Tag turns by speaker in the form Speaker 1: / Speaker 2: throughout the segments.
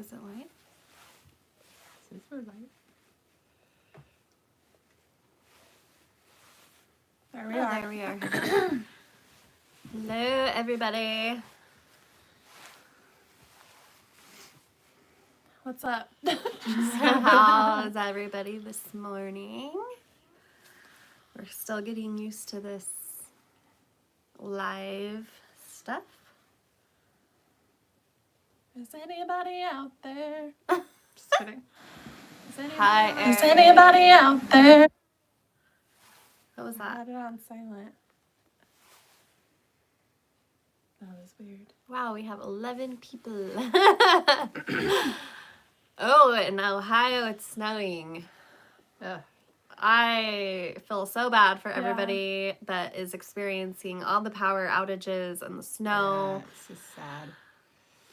Speaker 1: Is it light?
Speaker 2: Is this light?
Speaker 3: There we are.
Speaker 1: There we are. Hello, everybody.
Speaker 3: What's up?
Speaker 1: So how's everybody this morning? We're still getting used to this live stuff.
Speaker 3: Is anybody out there? Just kidding.
Speaker 1: Hi,
Speaker 3: Is
Speaker 1: Eric.
Speaker 3: anybody out there?
Speaker 1: What was
Speaker 3: I
Speaker 1: that?
Speaker 3: had it on silent. That was weird.
Speaker 1: Wow, we have 11 people. Oh, in Ohio, it's snowing.
Speaker 2: Ugh.
Speaker 1: I feel so bad for everybody that is experiencing all the power outages and the snow.
Speaker 2: Yeah, it's just sad.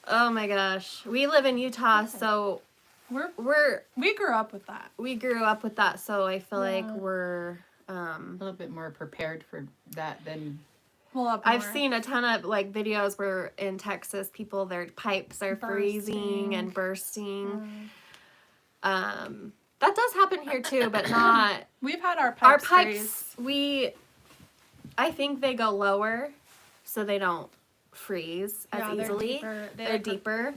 Speaker 1: Oh my gosh. We live in Utah, so
Speaker 3: We grew up with that.
Speaker 1: we grew up with that, so I feel like
Speaker 3: Yeah.
Speaker 1: we're
Speaker 2: A little bit more prepared for that than
Speaker 3: Well, up
Speaker 1: I've
Speaker 3: north.
Speaker 1: seen a ton of like videos where in Texas people their pipes are freezing and bursting. That does happen here too, but not
Speaker 3: We've had our
Speaker 1: our
Speaker 3: pipes.
Speaker 1: pipes. I think they go lower so they don't freeze as easily. They're deeper.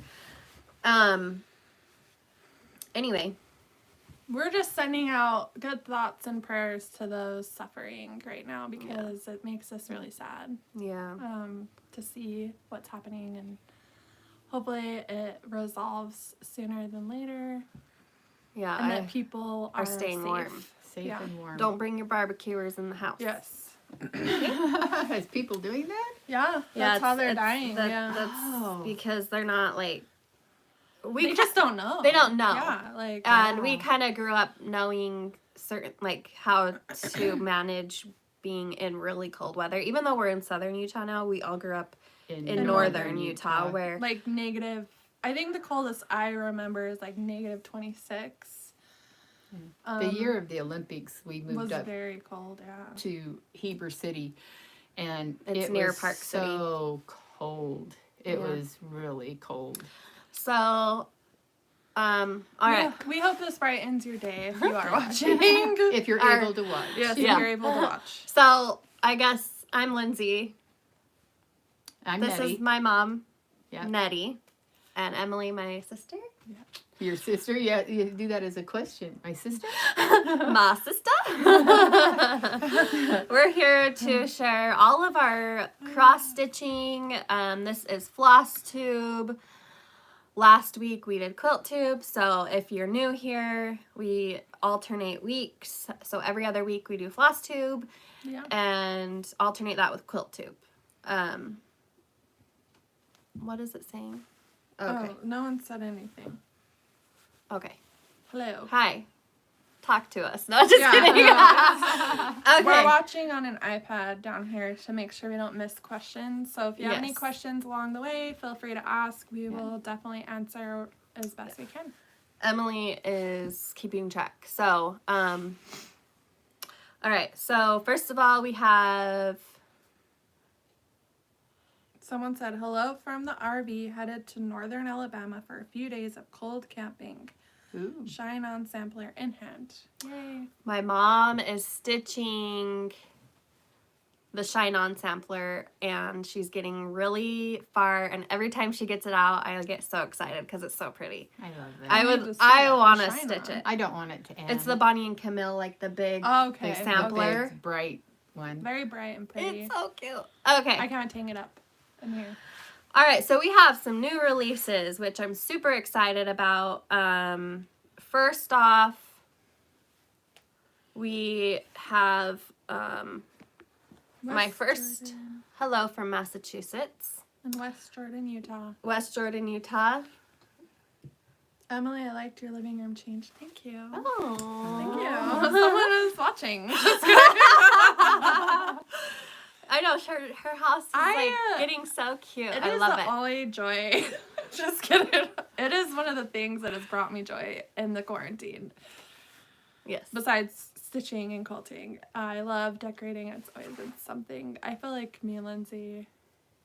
Speaker 1: Anyway,
Speaker 3: We're just sending out good thoughts and prayers to those suffering right now because it makes us really sad
Speaker 1: yeah.
Speaker 3: to see what's happening, and hopefully it resolves sooner than later,
Speaker 1: Yeah,
Speaker 3: and that people
Speaker 1: are
Speaker 3: are
Speaker 1: staying
Speaker 3: safe.
Speaker 1: warm.
Speaker 2: safe and warm.
Speaker 1: Don't bring your barbecuers in the house.
Speaker 3: Yes.
Speaker 2: Is people doing that?
Speaker 3: Yeah. That's how they're
Speaker 1: it's-
Speaker 3: dying.
Speaker 1: That's
Speaker 2: Oh.
Speaker 1: because they're not like
Speaker 3: They just don't know.
Speaker 1: They don't know.
Speaker 3: Yeah. Like.
Speaker 1: And we kind of grew up knowing certain like how to manage being in really cold weather. Even though we're in southern Utah now, we all grew up in northern Utah where
Speaker 3: like negative. I think the coldest I remember is like negative 26.
Speaker 2: The year of the Olympics, we moved
Speaker 3: was
Speaker 2: up
Speaker 3: very cold. Yeah.
Speaker 2: to Heber City, and
Speaker 1: It's
Speaker 2: it
Speaker 1: near
Speaker 2: was
Speaker 1: Park City.
Speaker 2: so cold. It
Speaker 1: Yeah.
Speaker 2: was really cold.
Speaker 1: so all right.
Speaker 3: We hope this brightens your day if you are watching.
Speaker 2: If you're
Speaker 1: Our-
Speaker 2: able to watch.
Speaker 3: Yes,
Speaker 1: Yeah.
Speaker 3: if you're able to watch.
Speaker 1: So I guess I'm Lindsay.
Speaker 2: I'm
Speaker 1: This
Speaker 2: Nettie.
Speaker 1: is my mom,
Speaker 2: Yeah.
Speaker 1: Nettie, and Emily, my sister.
Speaker 2: Your sister? Yeah, you do that as a question. My sister?
Speaker 1: My sister. We're here to share all of our cross stitching. This is Flosstube. Last week we did quilt tube. So if you're new here, we alternate weeks. So every other week we do Flosstube
Speaker 3: Yeah.
Speaker 1: and alternate that with quilt tube. What is it saying? Okay.
Speaker 3: Oh, no one said anything.
Speaker 1: Okay.
Speaker 3: Hello.
Speaker 1: Hi. Talk to us. No, just
Speaker 3: Yeah,
Speaker 1: kidding.
Speaker 3: no,
Speaker 1: Okay.
Speaker 3: We're watching on an iPad down here to make sure we don't miss questions. So if you have any
Speaker 1: Yes.
Speaker 3: questions along the way, feel free to ask. We will definitely answer as best we can.
Speaker 1: Emily is keeping track. So, all right. So first of all, we have
Speaker 3: Someone said, hello from the RV, headed to northern Alabama for a few days of cold camping.
Speaker 2: Ooh.
Speaker 3: Shine on sampler in hand. Yay.
Speaker 1: my mom is stitching the Shine On sampler, and she's getting really far. And every time she gets it out, I get so excited because it's so pretty.
Speaker 2: I love that.
Speaker 1: I
Speaker 3: need to
Speaker 1: would.
Speaker 3: see
Speaker 1: I
Speaker 3: that
Speaker 1: want to
Speaker 3: Shine
Speaker 1: stitch
Speaker 3: On.
Speaker 1: it.
Speaker 2: I don't want it to end.
Speaker 1: It's the Bonnie and Camille, like the big.
Speaker 3: Okay.
Speaker 1: Like sampler.
Speaker 2: Big, bright one.
Speaker 3: Very bright and pretty.
Speaker 1: It's so cute. Okay.
Speaker 3: I can't hang it up in here.
Speaker 1: All right, so we have some new releases, which I'm super excited about. First off, we have my
Speaker 3: West
Speaker 1: first
Speaker 3: Jordan.
Speaker 1: hello from Massachusetts,
Speaker 3: In West Jordan, Utah.
Speaker 1: West Jordan, Utah.
Speaker 3: Emily, I liked your living room change. Thank you.
Speaker 1: Oh,
Speaker 3: Thank you. Someone is watching.
Speaker 1: I know her house is like getting so cute.
Speaker 3: It
Speaker 1: I
Speaker 3: is
Speaker 1: love
Speaker 3: the
Speaker 1: it.
Speaker 3: only joy. Just kidding. It is one of the things that has brought me joy in the quarantine.
Speaker 1: Yes.
Speaker 3: Besides stitching and quilting, I love decorating. It's always been something. I feel like me and Lindsay,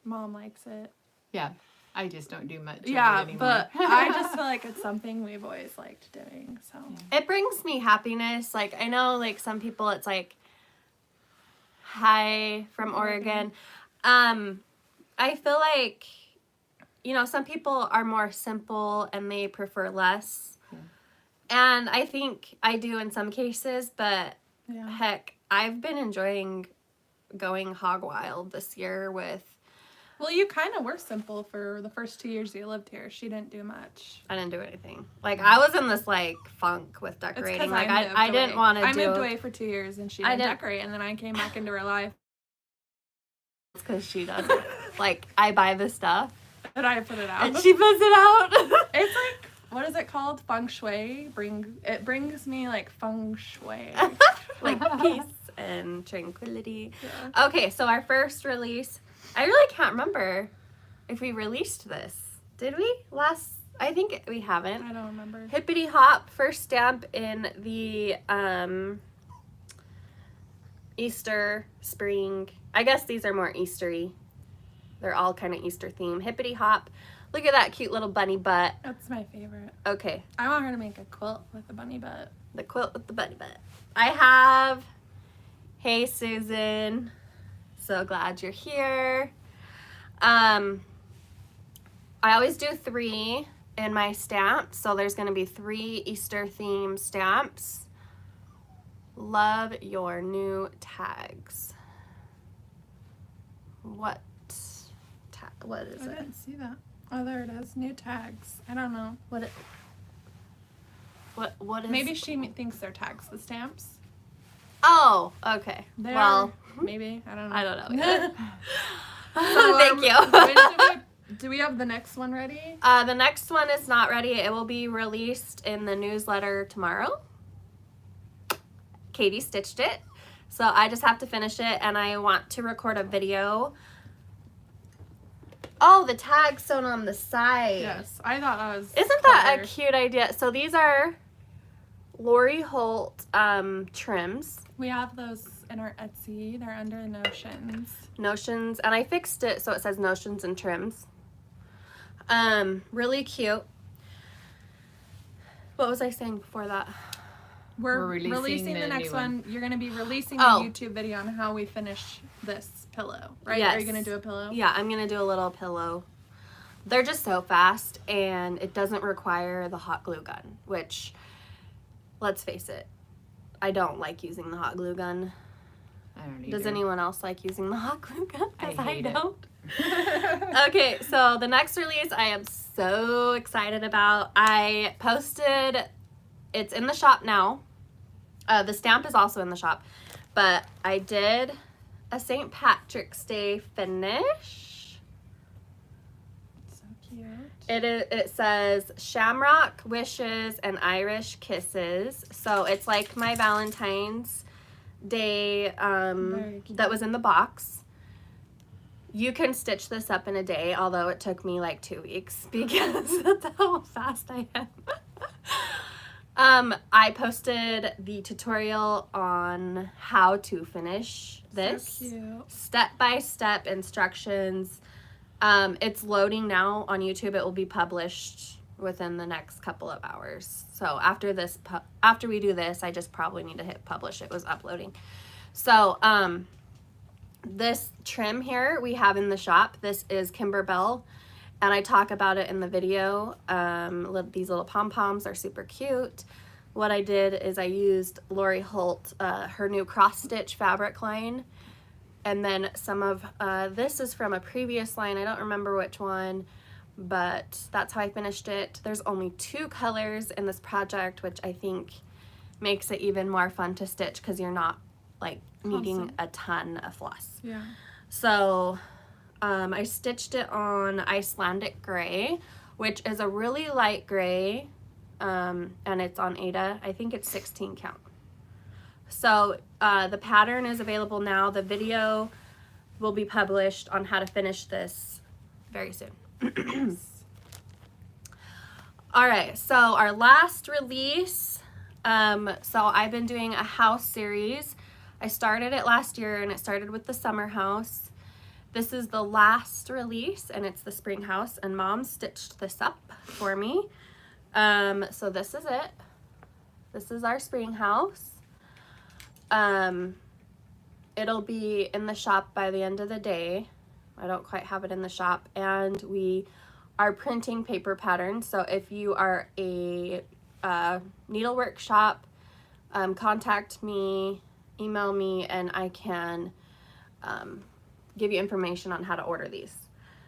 Speaker 3: Mom likes it.
Speaker 2: Yeah. I just don't do much of
Speaker 3: Yeah,
Speaker 2: it anymore.
Speaker 3: but I just feel like it's something we've always liked doing. So
Speaker 1: It brings me happiness. Like, I know, like, some people, it's like, hi from Oregon. I feel like, you know, some people are more simple and they prefer less.
Speaker 2: Yeah.
Speaker 1: And I think I do in some cases, but
Speaker 3: yeah.
Speaker 1: heck, I've been enjoying going hog wild this year with,
Speaker 3: Well, you kind of were simple for the first 2 years you lived here. She didn't do much.
Speaker 1: I didn't do anything. Like, I was in this, like, funk with
Speaker 3: It's 'cause
Speaker 1: decorating. Like,
Speaker 3: moved
Speaker 1: I didn't
Speaker 3: away.
Speaker 1: want to
Speaker 3: I
Speaker 1: do
Speaker 3: moved away for 2 years and she
Speaker 1: I
Speaker 3: didn't
Speaker 1: didn't-
Speaker 3: decorate, and then I came back into her life.
Speaker 1: because she doesn't. Like, I buy the stuff
Speaker 3: And I put it out.
Speaker 1: and she puts it out.
Speaker 3: It's like, what is it called? Feng shui. It brings me like feng shui.
Speaker 1: Like peace and tranquility.
Speaker 3: Yeah.
Speaker 1: Okay, so our first release, I really can't remember if we released this. Did we? I think we haven't.
Speaker 3: I don't remember.
Speaker 1: Hippity Hop, first stamp in the Easter, spring. I guess these are more Eastery. They're all kind of Easter theme. Hippity Hop. Look at that cute little bunny butt.
Speaker 3: That's my favorite.
Speaker 1: Okay,
Speaker 3: I want her to make a quilt with a bunny butt.
Speaker 1: the quilt with the bunny butt. I have Hey Susan. So glad you're here. I always do 3 in my stamps. So there's going to be 3 Easter themed stamps. Love your new tags. What is
Speaker 3: I
Speaker 1: it?
Speaker 3: didn't see that. Oh, there it is. New tags. I don't know.
Speaker 1: What is
Speaker 3: Maybe she thinks they're tags, the stamps.
Speaker 1: Oh, okay.
Speaker 3: They
Speaker 1: Well,
Speaker 3: are. Maybe. I don't know.
Speaker 1: I don't know.
Speaker 3: So,
Speaker 1: Thank you.
Speaker 3: do we have the next one ready?
Speaker 1: The next one is not ready. It will be released in the newsletter tomorrow. Katie stitched it. So I just have to finish it, and I want to record a video. Oh, the tag's sewn on the side.
Speaker 3: Yes. I thought that was
Speaker 1: Isn't that
Speaker 3: clever.
Speaker 1: a cute idea? So these are Lori Holt trims.
Speaker 3: We have those in our Etsy. They're under Notions.
Speaker 1: Notions, and I fixed it so it says Notions and trims. Really cute. What was I saying before that?
Speaker 3: We're
Speaker 2: We're
Speaker 3: releasing
Speaker 2: releasing
Speaker 3: the
Speaker 2: the
Speaker 3: next
Speaker 2: new one.
Speaker 3: one. You're going to be releasing
Speaker 1: Oh.
Speaker 3: a YouTube video on how we finish this pillow, right?
Speaker 1: Yes.
Speaker 3: Are you going to do a pillow?
Speaker 1: Yeah, I'm gonna do a little pillow. They're just so fast, and it doesn't require the hot glue gun, which, let's face it, I don't like using the hot glue gun.
Speaker 2: I don't either.
Speaker 1: Does anyone else like using the hot glue gun?
Speaker 2: I
Speaker 1: 'Cause I
Speaker 2: hate it.
Speaker 1: don't. Okay, so the next release I am so excited about. I posted, it's in the shop now. The stamp is also in the shop, but I did a St. Patrick's Day finish.
Speaker 3: So cute.
Speaker 1: It says Shamrock Wishes and Irish Kisses. So it's like my Valentine's Day
Speaker 3: Very cute.
Speaker 1: that was in the box. You can stitch this up in a day, although it took me like 2 weeks because that's how fast I am. I posted the tutorial on how to finish this.
Speaker 3: So cute.
Speaker 1: Step-by-step instructions. It's loading now on YouTube. It will be published within the next couple of hours. So after this, after we do this, I just probably need to hit publish. It was uploading. So this trim here we have in the shop. This is Kimberbell, and I talk about it in the video. These little pom-poms are super cute. What I did is I used Lori Holt, her new cross-stitch fabric line. And then some of, this is from a previous line. I don't remember which one, but that's how I finished it. There's only 2 colors in this project, which I think makes it even more fun to stitch because you're not like needing a ton of floss.
Speaker 3: Yeah.
Speaker 1: So I stitched it on Icelandic gray, which is a really light gray, and it's on Aida. I think it's 16 count. So the pattern is available now. The video will be published on how to finish this very soon. All right, so our last release, so I've been doing a house series. I started it last year, and it started with the summer house. This is the last release, and it's the spring house, and Mom stitched this up for me. So this is it. This is our spring house. It'll be in the shop by the end of the day. I don't quite have it in the shop, and we are printing paper patterns. So if you are a needlework shop, contact me, email me, and I can give you information on how to order these.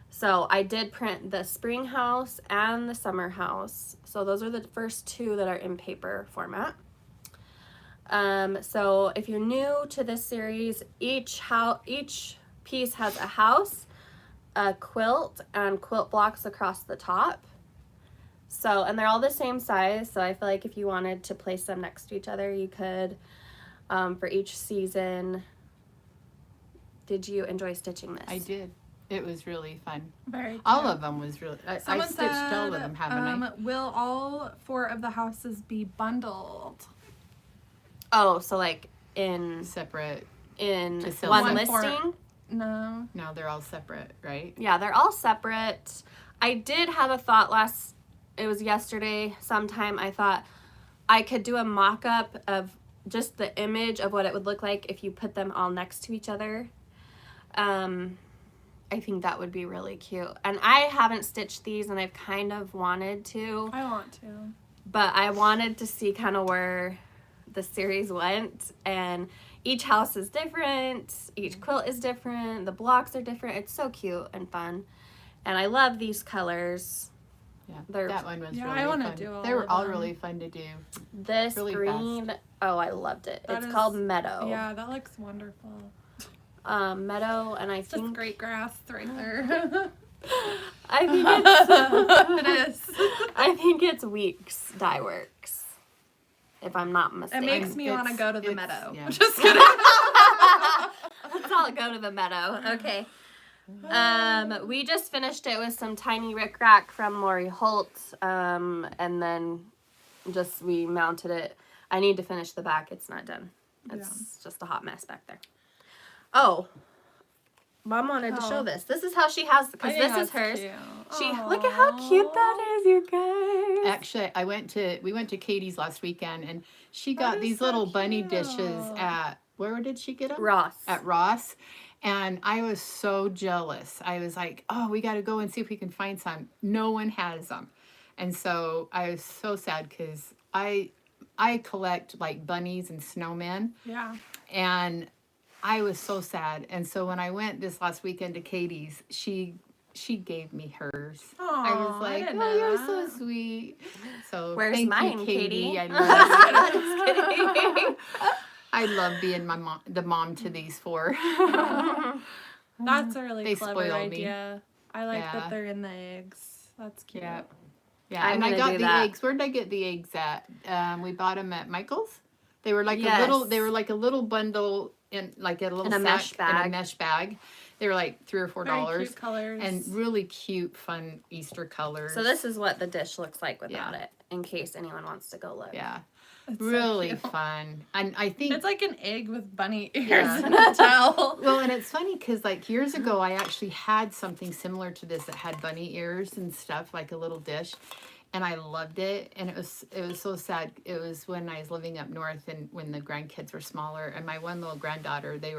Speaker 1: So I did print the spring house and the summer house. So those are the first two that are in paper format. So if you're new to this series, each piece has a house, a quilt, and quilt blocks across the top. So, and they're all the same size, so I feel like if you wanted to place them next to each other, you could, for each season. Did you enjoy stitching this?
Speaker 2: I did. It was really fun.
Speaker 3: Very cute.
Speaker 2: All of them was really. I
Speaker 3: Someone
Speaker 2: stitched
Speaker 3: said,
Speaker 2: all of them, haven't I?
Speaker 3: will all 4 of the houses be bundled?
Speaker 1: Oh, so like in
Speaker 2: Separate. Just
Speaker 1: one
Speaker 2: one
Speaker 1: listing?
Speaker 3: No.
Speaker 2: No, they're all separate, right?
Speaker 1: Yeah, they're all separate. I did have a thought it was yesterday sometime, I thought I could do a mock-up of just the image of what it would look like if you put them all next to each other. I think that would be really cute. And I haven't stitched these, and I've kind of wanted to.
Speaker 3: I want to.
Speaker 1: But I wanted to see kind of where the series went, and each house is different, each quilt is different, the blocks are different. It's so cute and fun, and I love these colors.
Speaker 2: Yeah, that one was
Speaker 3: Yeah,
Speaker 2: really
Speaker 3: I wanna
Speaker 2: fun.
Speaker 3: do all
Speaker 2: They were
Speaker 3: of
Speaker 2: all
Speaker 3: them.
Speaker 2: really fun to do.
Speaker 1: This
Speaker 2: Really
Speaker 1: green, oh, I loved it.
Speaker 3: That
Speaker 1: It's
Speaker 3: is-
Speaker 1: called Meadow.
Speaker 3: Yeah, that looks wonderful.
Speaker 1: Meadow, and I
Speaker 3: It's
Speaker 1: think
Speaker 3: just great grass right there.
Speaker 1: I think it's
Speaker 3: It is.
Speaker 1: I think it's Weeks Dye Works, if I'm not
Speaker 3: It
Speaker 1: mistaken.
Speaker 3: makes me want to
Speaker 2: It's-
Speaker 3: go to the
Speaker 2: it's-
Speaker 3: meadow.
Speaker 2: yeah.
Speaker 3: Just kidding.
Speaker 1: Let's all go to the meadow. Okay. We just finished it with some tiny rickrack from Lori Holt, and then we mounted it. I need to finish the back. It's not done. It's just a hot mess back there. Oh, Mom wanted to show this. This is how she has, because this is hers. Look at how cute that is, you guys.
Speaker 2: Actually, we went to Katie's last weekend, and she got
Speaker 3: That is
Speaker 2: these
Speaker 3: so
Speaker 2: little bunny
Speaker 3: cute.
Speaker 2: dishes at, where did she get them?
Speaker 1: Ross.
Speaker 2: At Ross. And I was so jealous. I was like, oh, we got to go and see if we can find some. No one has them. And so I was so sad because I collect like bunnies and snowmen.
Speaker 3: Yeah.
Speaker 2: And I was so sad. And so when I went this last weekend to Katie's, she gave me hers. I was like,
Speaker 3: didn't
Speaker 2: oh,
Speaker 3: know
Speaker 2: you're
Speaker 3: that.
Speaker 2: so sweet. So
Speaker 1: Where's
Speaker 2: thank
Speaker 1: mine,
Speaker 2: you,
Speaker 1: Katie?
Speaker 2: I love it.
Speaker 1: Just kidding.
Speaker 2: I love being the mom to these 4.
Speaker 3: That's a really
Speaker 2: They
Speaker 3: clever
Speaker 2: spoiled me.
Speaker 3: idea. I like
Speaker 2: Yeah.
Speaker 3: that they're in the eggs. That's cute.
Speaker 2: Yeah. Yeah,
Speaker 1: I'm
Speaker 2: and I
Speaker 1: gonna
Speaker 2: got
Speaker 1: do
Speaker 2: the
Speaker 1: that.
Speaker 2: eggs. Where did I get the eggs at? We bought them at Michael's. They were like
Speaker 1: Yes.
Speaker 2: a little bundle in like a little
Speaker 1: In a
Speaker 2: sack,
Speaker 1: mesh
Speaker 2: in
Speaker 1: bag.
Speaker 2: a mesh bag. They were like $3 or
Speaker 3: Very
Speaker 2: $4
Speaker 3: cute colors.
Speaker 2: and really cute, fun Easter colors.
Speaker 1: So this is what the dish looks like without
Speaker 2: Yeah.
Speaker 1: it, in case anyone wants to go look.
Speaker 2: yeah,
Speaker 3: It's so
Speaker 2: really
Speaker 3: cute.
Speaker 2: fun. And I think
Speaker 3: It's like an egg with bunny ears
Speaker 2: Yeah.
Speaker 3: in a towel.
Speaker 2: well, and it's funny because like years ago, I actually had something similar to this that had bunny ears and stuff, like a little dish, and I loved it. And it was so sad. It was when I was living up north and when the grandkids were smaller, and my one little granddaughter, they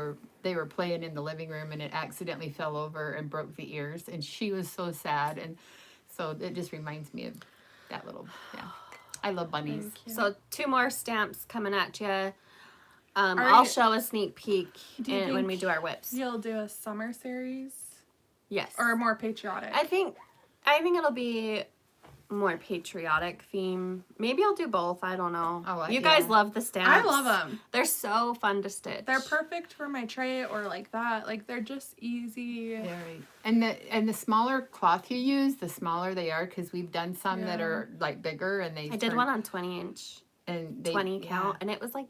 Speaker 2: were playing in the living room, and it accidentally fell over and broke the ears, and she was so sad. And so it just reminds me of that little. Yeah, I love bunnies.
Speaker 1: So 2 more stamps coming at you.
Speaker 3: Are
Speaker 1: I'll
Speaker 3: you-
Speaker 1: show a sneak peek
Speaker 3: Do you
Speaker 1: when
Speaker 3: think
Speaker 1: we do our whips.
Speaker 3: You'll do a summer series
Speaker 1: Yes.
Speaker 3: or more patriotic.
Speaker 1: I think it'll be more patriotic theme. Maybe I'll do both. I don't know.
Speaker 2: Oh,
Speaker 1: you
Speaker 2: yeah.
Speaker 1: guys love the stamps.
Speaker 3: I love them.
Speaker 1: They're so fun to stitch.
Speaker 3: They're perfect for my tray or like that. Like they're just easy.
Speaker 2: Very. And the smaller cloth you use, the smaller they are, because we've done some that
Speaker 3: Yeah.
Speaker 2: are like bigger, and they.
Speaker 1: I did one on 20-inch,
Speaker 2: and they,
Speaker 1: 20
Speaker 2: yeah.
Speaker 1: count, and it was like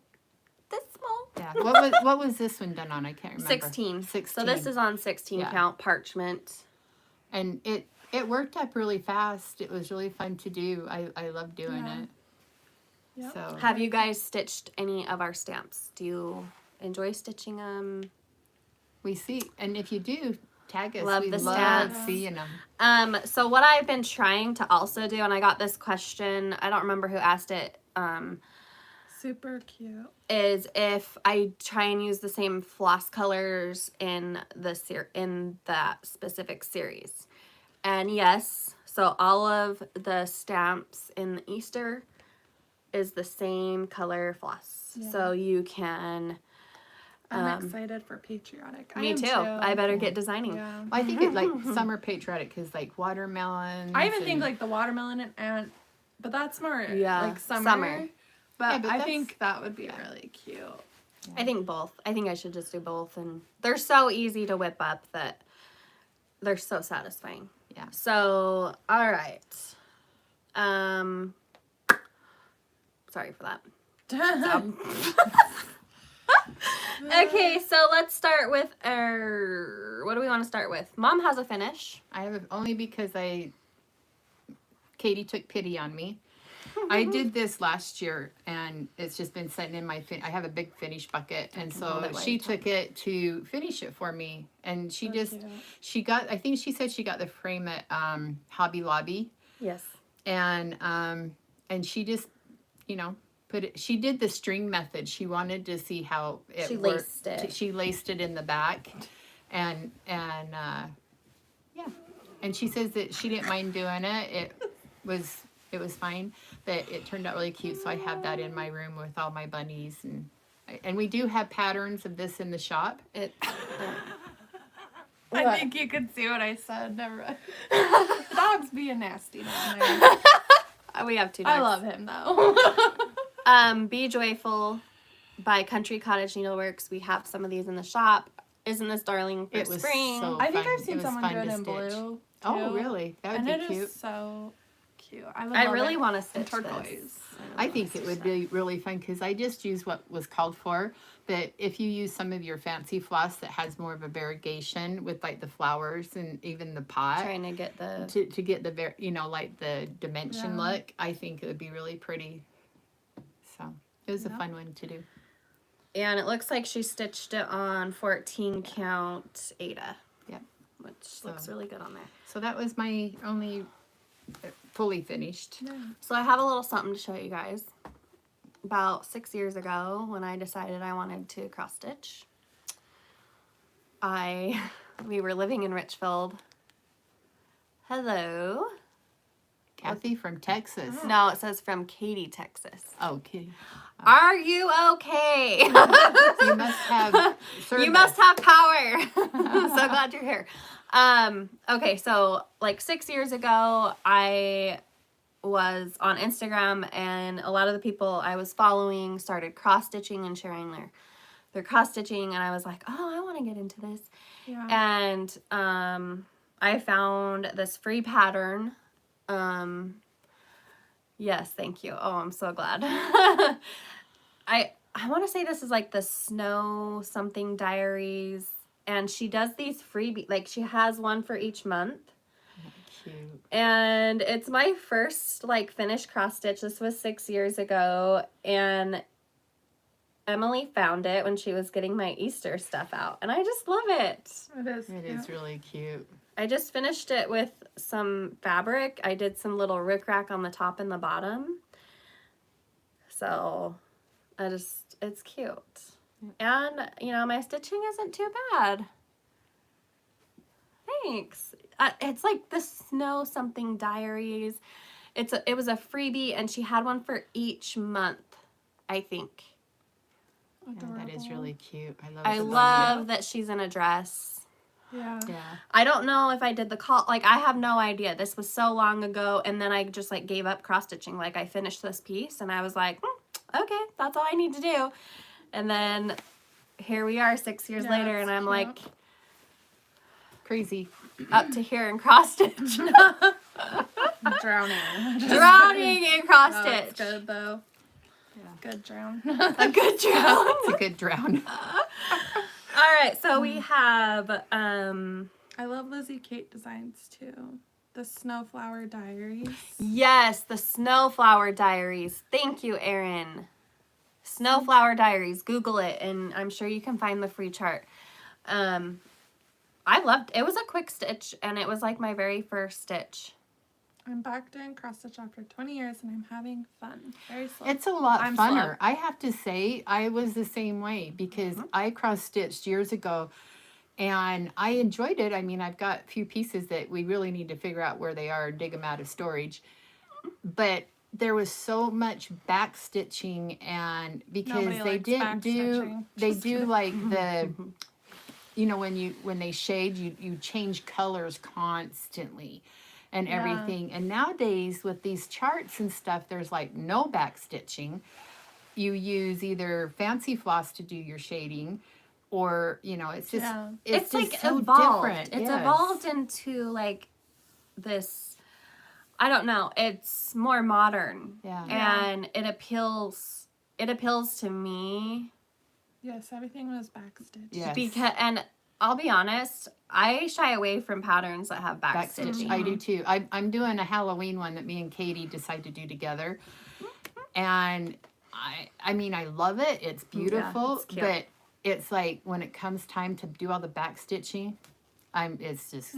Speaker 1: this small.
Speaker 2: Yeah. What was this one done on? I can't remember.
Speaker 1: 16.
Speaker 2: 16.
Speaker 1: So this is on 16
Speaker 2: Yeah.
Speaker 1: count parchment.
Speaker 2: And it worked up really fast. It was really fun to do. I love doing
Speaker 3: Yeah.
Speaker 2: it.
Speaker 3: Yep.
Speaker 2: So
Speaker 1: Have you guys stitched any of our stamps? Do you enjoy stitching them?
Speaker 2: we see, and if you do, Tag us.
Speaker 1: Love
Speaker 2: We
Speaker 1: the
Speaker 2: love
Speaker 1: stats.
Speaker 2: seeing them.
Speaker 1: So what I've been trying to also do, and I got this question, I don't remember who asked it,
Speaker 3: Super cute.
Speaker 1: is if I try and use the same floss colors in in that specific series. And yes, so all of the stamps in the Easter is the same color floss.
Speaker 3: Yeah.
Speaker 1: So you can.
Speaker 3: I'm excited for patriotic.
Speaker 1: Me
Speaker 3: I am
Speaker 1: too. I better get designing.
Speaker 3: Yeah.
Speaker 2: Well, I think it like summer patriotic because like watermelon.
Speaker 3: I even think like the watermelon and ant, but that's more
Speaker 1: Yeah,
Speaker 3: like summer.
Speaker 1: summer.
Speaker 3: But,
Speaker 2: Yeah, but
Speaker 3: I
Speaker 2: that's-
Speaker 3: think that would be really cute.
Speaker 1: I think both. I think I should just do both, and they're so easy to whip up that they're so satisfying.
Speaker 2: Yeah.
Speaker 1: So, all right. Sorry for that. Okay, so let's start with our. What do we want to start with? Mom has a finish.
Speaker 2: I have only because Katie took pity on me. I did this last year, and it's just been sitting in my. I have a big finish bucket, and
Speaker 1: hold
Speaker 2: so
Speaker 1: it while
Speaker 2: she
Speaker 1: you talk.
Speaker 2: took it to finish it for me. And she
Speaker 3: So
Speaker 2: just
Speaker 3: cute.
Speaker 2: she got. I think she said she got the frame at Hobby Lobby,
Speaker 1: Yes.
Speaker 2: and she just, put it. She did the string method. She wanted to see how it
Speaker 1: She
Speaker 2: worked.
Speaker 1: laced it.
Speaker 2: She laced it in the back, and yeah. And she says that she didn't mind doing it. It was fine, but it turned out really cute. So I have that in my room with all my bunnies, and we do have patterns of this in the shop.
Speaker 1: It.
Speaker 3: I think you could see what I said. Never mind. Dog's being nasty down there.
Speaker 1: We have two dogs.
Speaker 3: I love him though.
Speaker 1: Be Joyful by Country Cottage Needleworks. We have some of these in the shop. Isn't this darling for
Speaker 2: It was
Speaker 1: spring?
Speaker 2: so
Speaker 3: I think
Speaker 2: fun.
Speaker 3: I've
Speaker 2: It
Speaker 3: seen
Speaker 2: was
Speaker 3: someone
Speaker 2: fun
Speaker 3: do it
Speaker 2: to
Speaker 3: in
Speaker 2: stitch.
Speaker 3: blue.
Speaker 2: Oh,
Speaker 3: too.
Speaker 2: really? That would
Speaker 3: And
Speaker 2: be
Speaker 3: it
Speaker 2: cute.
Speaker 3: is so cute. I would
Speaker 1: I
Speaker 3: love
Speaker 1: really
Speaker 3: it.
Speaker 1: want to
Speaker 3: And
Speaker 1: stitch
Speaker 3: turquoise.
Speaker 1: this.
Speaker 2: I think it would be really fun because I just use what was called for. But if you use some of your fancy floss that has more of a variegation with like the flowers and even the pot
Speaker 1: Trying to get the.
Speaker 2: to get the like the dimension
Speaker 3: Yeah.
Speaker 2: look, I think it would be really pretty. So it was a
Speaker 3: Yeah.
Speaker 2: fun one to do.
Speaker 1: And it looks like she stitched it on 14 count Ada.
Speaker 2: Yep.
Speaker 1: Which looks really good on there.
Speaker 2: So that was my only fully finished.
Speaker 3: Yeah.
Speaker 1: So I have a little something to show you guys. About 6 years ago, when I decided I wanted to cross stitch, we were living in Richfield. Hello.
Speaker 2: Kathy from Texas.
Speaker 1: No, it says from Katy, Texas.
Speaker 2: Oh, Kitty.
Speaker 1: Are you okay?
Speaker 2: You must have service.
Speaker 1: You must have power. So glad you're here. Okay, so like 6 years ago, I was on Instagram, and a lot of the people I was following started cross stitching and sharing their cross stitching, and I was like, oh, I want to get into this.
Speaker 3: Yeah.
Speaker 1: And I found this free pattern. Yes, thank you. Oh, I'm so glad. I want to say this is like the Snow Something Diaries, and she does these freebie, like she has one for each month.
Speaker 2: Cute.
Speaker 1: And it's my first like finished cross stitch. This was 6 years ago, and Emily found it when she was getting my Easter stuff out, and I just love it.
Speaker 3: It is.
Speaker 2: It is really cute.
Speaker 1: I just finished it with some fabric. I did some little rickrack on the top and the bottom. So it's cute. And, my stitching isn't too bad. Thanks. It's like the Snow Something Diaries. It was a freebie, and she had one for each month, I think.
Speaker 2: Yeah, that is really cute.
Speaker 1: I love that she's in a dress.
Speaker 3: Yeah.
Speaker 2: Yeah.
Speaker 1: I don't know if I did the call. Like, I have no idea. This was so long ago, and then I just, like, gave up cross-stitching. Like, I finished this piece, and I was like, okay, that's all I need to do. And then here we are 6 years
Speaker 3: Yeah,
Speaker 1: later, and
Speaker 3: that's
Speaker 1: I'm,
Speaker 3: cute.
Speaker 1: like,
Speaker 2: Crazy.
Speaker 1: up to here in cross-stitch.
Speaker 3: Drowning.
Speaker 1: Drowning in
Speaker 3: That's
Speaker 1: cross-stitch.
Speaker 3: good though.
Speaker 2: Yeah.
Speaker 3: Good drown.
Speaker 1: A good drown.
Speaker 2: It's a good drown.
Speaker 1: All right, so we have,
Speaker 3: I love Lizzie Kate designs too. The Snowflower Diaries.
Speaker 1: yes, the Snowflower Diaries. Thank you, Erin. Snowflower Diaries. Google it, and I'm sure you can find the free chart. I loved it. Was a quick stitch, and it was like my very first stitch.
Speaker 3: I'm back doing cross stitch after 20 years, and I'm having fun. Very slow.
Speaker 2: It's a lot
Speaker 3: I'm
Speaker 2: funner.
Speaker 3: slow.
Speaker 2: I have to say, I was the same way because I cross-stitched years ago and I enjoyed it. I mean, I've got a few pieces that we really need to figure out where they are and dig them out of storage. But there was so much back stitching, and because
Speaker 3: Nobody
Speaker 2: they
Speaker 3: likes
Speaker 2: didn't
Speaker 3: back
Speaker 2: do,
Speaker 3: stitching.
Speaker 2: they
Speaker 3: Just
Speaker 2: do
Speaker 3: kidding.
Speaker 2: like the, you know, when they shade, you change colors constantly and
Speaker 3: Yeah.
Speaker 2: everything. And nowadays with these charts and stuff, there's like no back stitching. You use either fancy floss to do your shading, or you know, it's just
Speaker 3: Yeah.
Speaker 2: it's just
Speaker 1: like
Speaker 2: so
Speaker 1: evolved.
Speaker 2: different.
Speaker 1: It's
Speaker 2: Yes.
Speaker 1: evolved into like this. I don't know. It's more modern,
Speaker 2: Yeah.
Speaker 1: and it appeals. It appeals to me
Speaker 3: Yes, everything was back stitched.
Speaker 2: Yes.
Speaker 1: because, and I'll be honest, I shy away from patterns that have back
Speaker 2: Backstitch.
Speaker 1: stitching.
Speaker 2: I do too. I'm doing a Halloween one that me and Katie decide to do together, and I mean I love it. It's beautiful,
Speaker 1: it's cute.
Speaker 2: but it's like when it comes time to do all the back stitching, it's just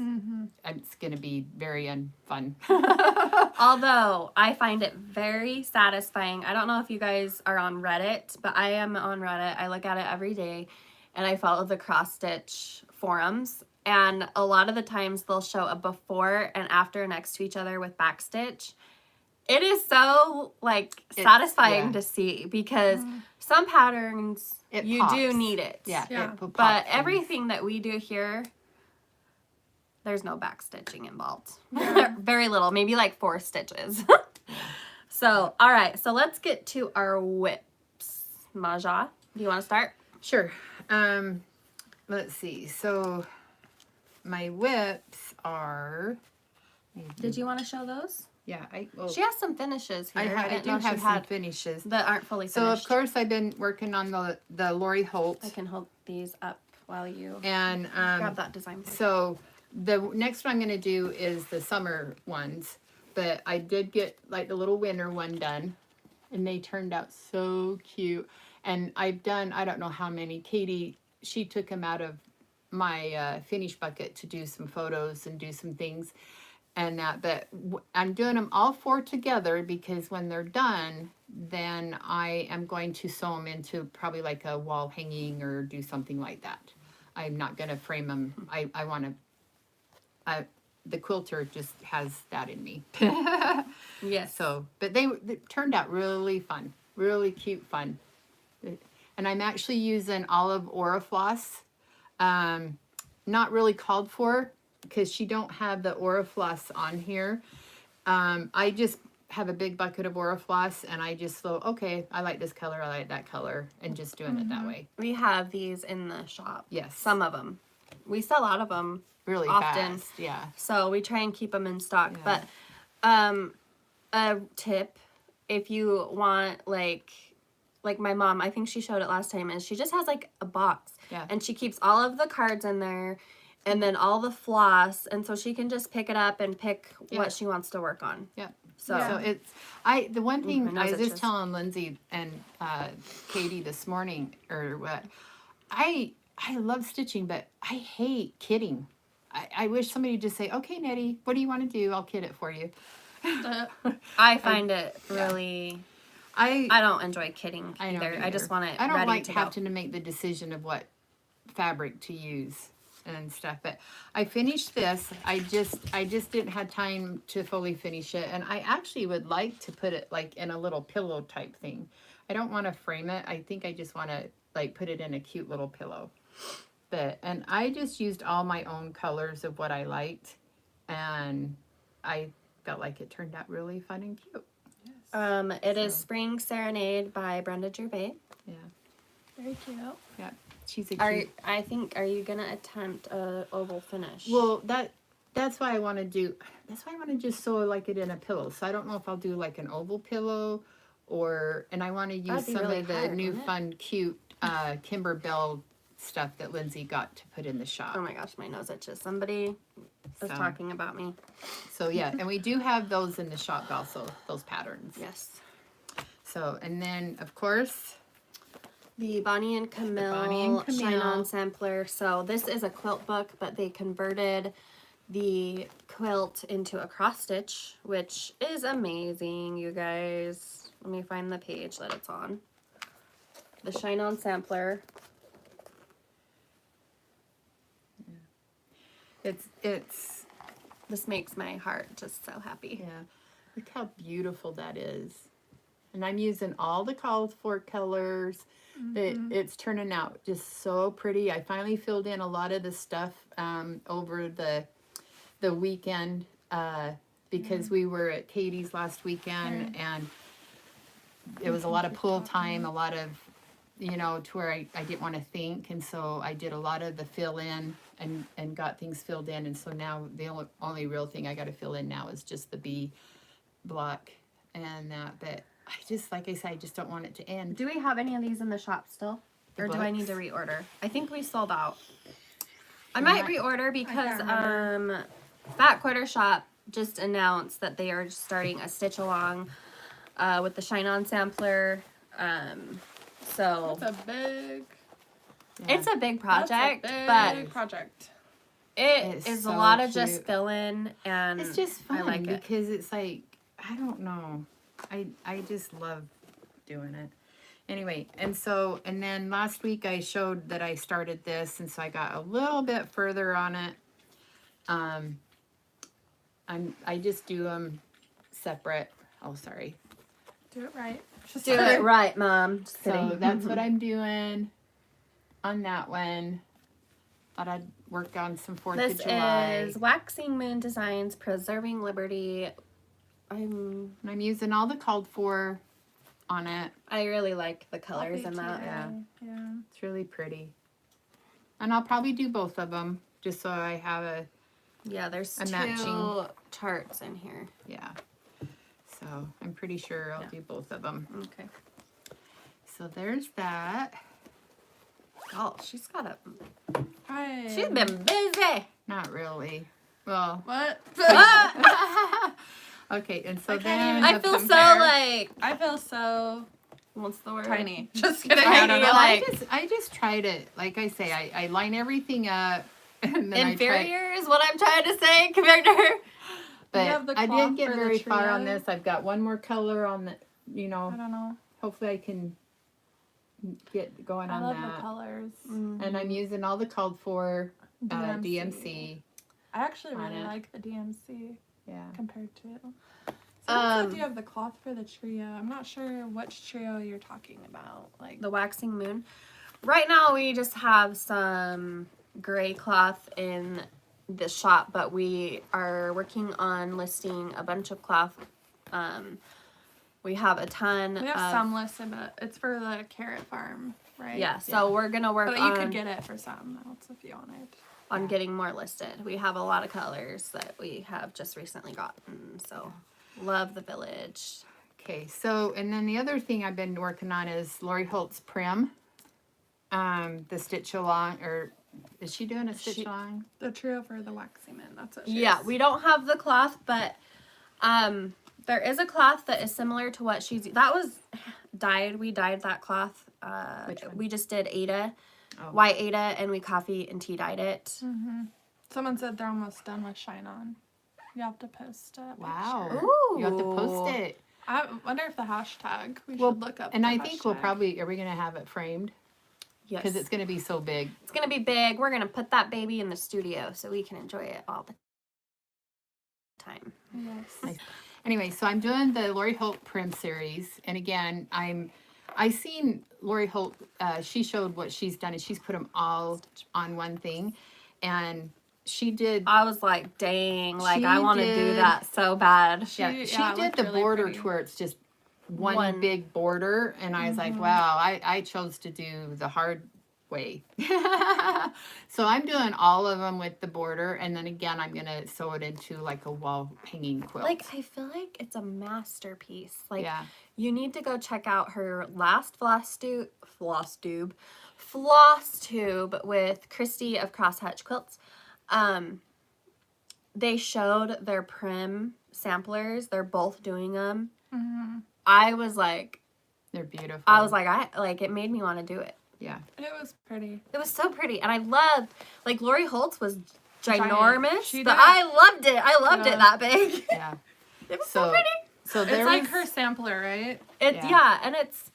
Speaker 2: it's gonna be very unfun.
Speaker 1: Although I find it very satisfying. I don't know if you guys are on Reddit, but I am on Reddit. I look at it every day, and I follow the cross stitch forums. And a lot of the times they'll show a before and after next to each other with backstitch. It is so like satisfying
Speaker 2: yeah.
Speaker 1: to see because some patterns
Speaker 2: It
Speaker 1: you
Speaker 2: pops.
Speaker 1: do need it.
Speaker 3: Yeah.
Speaker 2: It
Speaker 1: But
Speaker 2: pops things.
Speaker 1: everything that we do here, there's no back stitching involved. Very little, maybe like 4 stitches. So, all right, so let's get to our whips. Maja, do you want to start?
Speaker 2: Sure. Let's see. So my whips are.
Speaker 1: Did you want to show those?
Speaker 2: Yeah,
Speaker 1: She has some finishes here.
Speaker 2: I
Speaker 1: didn't
Speaker 2: do
Speaker 1: know
Speaker 2: have
Speaker 1: she
Speaker 2: some
Speaker 1: had
Speaker 2: finishes.
Speaker 1: that aren't fully
Speaker 2: So
Speaker 1: finished.
Speaker 2: of course I've been working on the Lori Holt,
Speaker 1: I can hold these up while you
Speaker 2: and
Speaker 1: grab that design.
Speaker 2: so the next one I'm going to do is the summer ones. But I did get like the little winter one done, and they turned out so cute. And I've done I don't know how many. Katie, she took them out of my finish bucket to do some photos and do some things. And that, but I'm doing them all 4 together because when they're done, then I am going to sew them into probably like a wall hanging or do something like that. I'm not going to frame them. I want to, the quilter just has that in me.
Speaker 1: Yes.
Speaker 2: So, but they turned out really fun, really cute fun. And I'm actually using olive Aura floss. Not really called for, because she don't have the Aura floss on here. I just have a big bucket of Aura floss, and I just thought, okay, I like this color, I like that color, and just doing it that way.
Speaker 1: We have these in the shop.
Speaker 2: Yes.
Speaker 1: Some of them. We sell out of them.
Speaker 2: Really
Speaker 1: often.
Speaker 2: fast, yeah.
Speaker 1: So we try and keep them in stock.
Speaker 2: Yeah.
Speaker 1: But a tip, if you want like my mom, I think she showed it last time, is she just has like a box.
Speaker 2: Yeah.
Speaker 1: And she keeps all of the cards in there and then all the floss, and so she can just pick it up and pick
Speaker 2: Yeah.
Speaker 1: what she wants to work on.
Speaker 2: Yep.
Speaker 1: So
Speaker 2: So it's the one thing
Speaker 1: my
Speaker 2: I
Speaker 1: nose
Speaker 2: was just
Speaker 1: itches.
Speaker 2: telling Lindsay and Katie this morning or what, I love stitching, but I hate kitting. I wish somebody would just say, okay, Nettie, what do you want to do? I'll kit it for you.
Speaker 1: I find it really
Speaker 2: I
Speaker 1: don't enjoy kidding
Speaker 2: I don't
Speaker 1: either. I just
Speaker 2: either.
Speaker 1: want it
Speaker 2: I don't
Speaker 1: ready
Speaker 2: like
Speaker 1: to go.
Speaker 2: having to make the decision of what fabric to use and stuff. But I finished this. I just didn't have time to fully finish it. And I actually would like to put it like in a little pillow type thing. I don't want to frame it. I think I just want to like put it in a cute little pillow. And I just used all my own colors of what I liked, and I felt like it turned out really fun and cute.
Speaker 1: It is Spring Serenade by Brenda Gervais.
Speaker 2: Yeah,
Speaker 3: Very cute.
Speaker 2: yeah. She's a cute.
Speaker 1: Are you gonna attempt a oval finish?
Speaker 2: Well, that's why I want to do. That's why I want to just sew like it in a pillow. So I don't know if I'll do like an oval pillow, and I want to use
Speaker 1: That'd be
Speaker 2: some
Speaker 1: really
Speaker 2: of the
Speaker 1: hard,
Speaker 2: new
Speaker 1: wouldn't it?
Speaker 2: fun, cute Kimber Bell stuff that Lindsay got to put in the shop.
Speaker 1: Oh my gosh, my nose itches. Somebody is
Speaker 2: So-
Speaker 1: talking about me.
Speaker 2: So yeah, and we do have those in the shop also, those patterns.
Speaker 1: Yes.
Speaker 2: So, and then of course,
Speaker 1: The Bonnie and Camille Shine On Sampler. So this is a quilt book, but they converted the quilt into a cross stitch, which is amazing, you guys. Let me find the page that it's on. The Shine On Sampler.
Speaker 2: It's
Speaker 1: This makes my heart just so happy.
Speaker 2: yeah. Look how beautiful that is. And I'm using all the called for colors. It's turning out just so pretty. I finally filled in a lot of the stuff over the weekend because we were at Katie's last weekend and it was a lot of pull time, a lot of, you know, to where I didn't want to think. And so I did a lot of the fill in and got things filled in. And so now the only real thing I got to fill in now is just the B block and that. But I just, like I said, I just don't want it to end.
Speaker 1: Do we have any of these in the shop still? Or do I need to reorder? I think we sold out. I might reorder because Fat Quarter Shop just announced that they are starting a stitch along with the Shine On Sampler. So
Speaker 3: That's a big
Speaker 1: it's a big project,
Speaker 3: big project.
Speaker 1: It is
Speaker 2: so
Speaker 1: a lot of
Speaker 2: cute.
Speaker 1: just fill-in, and
Speaker 2: It's just fun
Speaker 1: I like it.
Speaker 2: because it's like, I don't know. I just love doing it. Anyway, and then last week I showed that I started this, and so I got a little bit further on it. I just do them separate. Oh, sorry.
Speaker 3: Do it right.
Speaker 1: Do it right, Mom. Just
Speaker 2: So
Speaker 1: kidding.
Speaker 2: that's what I'm doing on that one. Thought I'd work on some 4th
Speaker 1: This
Speaker 2: of July.
Speaker 1: is Waxing Moon Designs, Preserving Liberty.
Speaker 2: And I'm using all the called for on it.
Speaker 1: I really like the colors in that.
Speaker 3: Yeah.
Speaker 2: It's really pretty. And I'll probably do both of them just so I have a,
Speaker 1: Yeah, there's
Speaker 2: A
Speaker 1: two
Speaker 2: matching.
Speaker 1: charts in here.
Speaker 2: yeah. So I'm pretty sure I'll do both of them.
Speaker 1: Okay.
Speaker 2: So there's that.
Speaker 1: Oh, she's got a...
Speaker 3: Hi.
Speaker 1: She's been busy.
Speaker 2: Not really. Well,
Speaker 3: What?
Speaker 2: okay, and so
Speaker 3: I can't
Speaker 2: then
Speaker 3: even-
Speaker 1: I feel so
Speaker 3: compare.
Speaker 1: like...
Speaker 3: I feel so
Speaker 1: What's the word?
Speaker 3: tiny. Just kidding.
Speaker 1: Tiny,
Speaker 3: I don't know.
Speaker 1: like-
Speaker 2: I just try to, like I say, I line everything up. And then
Speaker 1: Inferior is what I'm trying to say compared to her.
Speaker 2: But
Speaker 3: have the
Speaker 2: I
Speaker 3: cloth
Speaker 2: didn't get
Speaker 3: for the
Speaker 2: very far on
Speaker 3: trio?
Speaker 2: this. I've got one more color on the, you
Speaker 3: I
Speaker 2: know,
Speaker 3: don't know.
Speaker 2: hopefully I can get going
Speaker 3: I
Speaker 2: on
Speaker 3: love
Speaker 2: that.
Speaker 3: the colors.
Speaker 2: And I'm using all the called for
Speaker 3: DMC.
Speaker 2: DMC.
Speaker 3: I actually
Speaker 2: on
Speaker 3: really
Speaker 2: it.
Speaker 3: like the DMC
Speaker 2: Yeah.
Speaker 3: compared to it. So it looks like
Speaker 1: Um,
Speaker 3: you have the cloth for the trio. I'm not sure which trio you're talking about. Like
Speaker 1: The Waxing Moon. Right now we just have some gray cloth in the shop, but we are working on listing a bunch of cloth. We have a ton
Speaker 3: we have
Speaker 1: of...
Speaker 3: some listed, but it's for the carrot farm, right?
Speaker 1: Yeah, so we're going to work
Speaker 3: But
Speaker 1: on...
Speaker 3: you could get it for something else if you wanted.
Speaker 1: on getting more listed. We have a lot of colors that we have just recently gotten, so love the village.
Speaker 2: Okay, so, and then the other thing I've been working on is Lori Holt's Prim. The stitch along, or is she doing a stitch along?
Speaker 3: The trio for the waxing man. That's what she
Speaker 1: Yeah,
Speaker 3: is.
Speaker 1: we don't have the cloth, but there is a cloth that is similar to what she's... That was dyed. We dyed that cloth.
Speaker 2: Which one?
Speaker 1: We just did Ada,
Speaker 2: Oh.
Speaker 1: white Ada, and we coffee and tea dyed it.
Speaker 3: Someone said they're almost done with Shine On. You have to post a
Speaker 2: Wow.
Speaker 3: picture.
Speaker 1: Ooh.
Speaker 2: You have to post it.
Speaker 3: I wonder if the hashtag. We
Speaker 2: Well,
Speaker 3: should look up.
Speaker 2: And
Speaker 3: the
Speaker 2: I think we'll
Speaker 3: hashtag.
Speaker 2: probably, are we going to have it framed?
Speaker 1: Yes.
Speaker 2: Because it's going to be so big.
Speaker 1: It's going to be big. We're going to put that baby in the studio so we can enjoy it all the time.
Speaker 3: Yes.
Speaker 2: Anyway, so I'm doing the Lori Holt Prim series. And again, I seen Lori Holt, she showed what she's done and she's put them all on one thing. And she did,
Speaker 1: I was like, dang, like
Speaker 2: She
Speaker 1: I want to do
Speaker 2: did-
Speaker 1: that so bad.
Speaker 2: she
Speaker 3: it
Speaker 2: did
Speaker 3: looked
Speaker 2: the
Speaker 3: really
Speaker 2: border
Speaker 3: pretty.
Speaker 2: to where it's just one
Speaker 1: One.
Speaker 2: big border. And I was like, wow, I chose to do the hard way. So I'm doing all of them with the border. And then again, I'm going to sew it into like a wall hanging quilt.
Speaker 1: Like, I feel like it's a masterpiece. Like,
Speaker 2: yeah.
Speaker 1: you need to go check out her last Flosstube with Christy of Crosshatchquilts. They showed their Prim samplers. They're both doing them. I was like,
Speaker 2: They're beautiful.
Speaker 1: I was like, it made me want to do it.
Speaker 2: Yeah.
Speaker 3: It was pretty.
Speaker 1: It was so pretty. And I loved, like, Lori Holtz was ginormous,
Speaker 3: She
Speaker 1: but
Speaker 3: did.
Speaker 1: I loved it. I loved it
Speaker 3: Yeah.
Speaker 1: that big.
Speaker 2: Yeah.
Speaker 1: It was so pretty.
Speaker 2: So
Speaker 3: It's
Speaker 2: there
Speaker 3: like
Speaker 2: was,
Speaker 3: her sampler, right?
Speaker 1: Yeah, and it's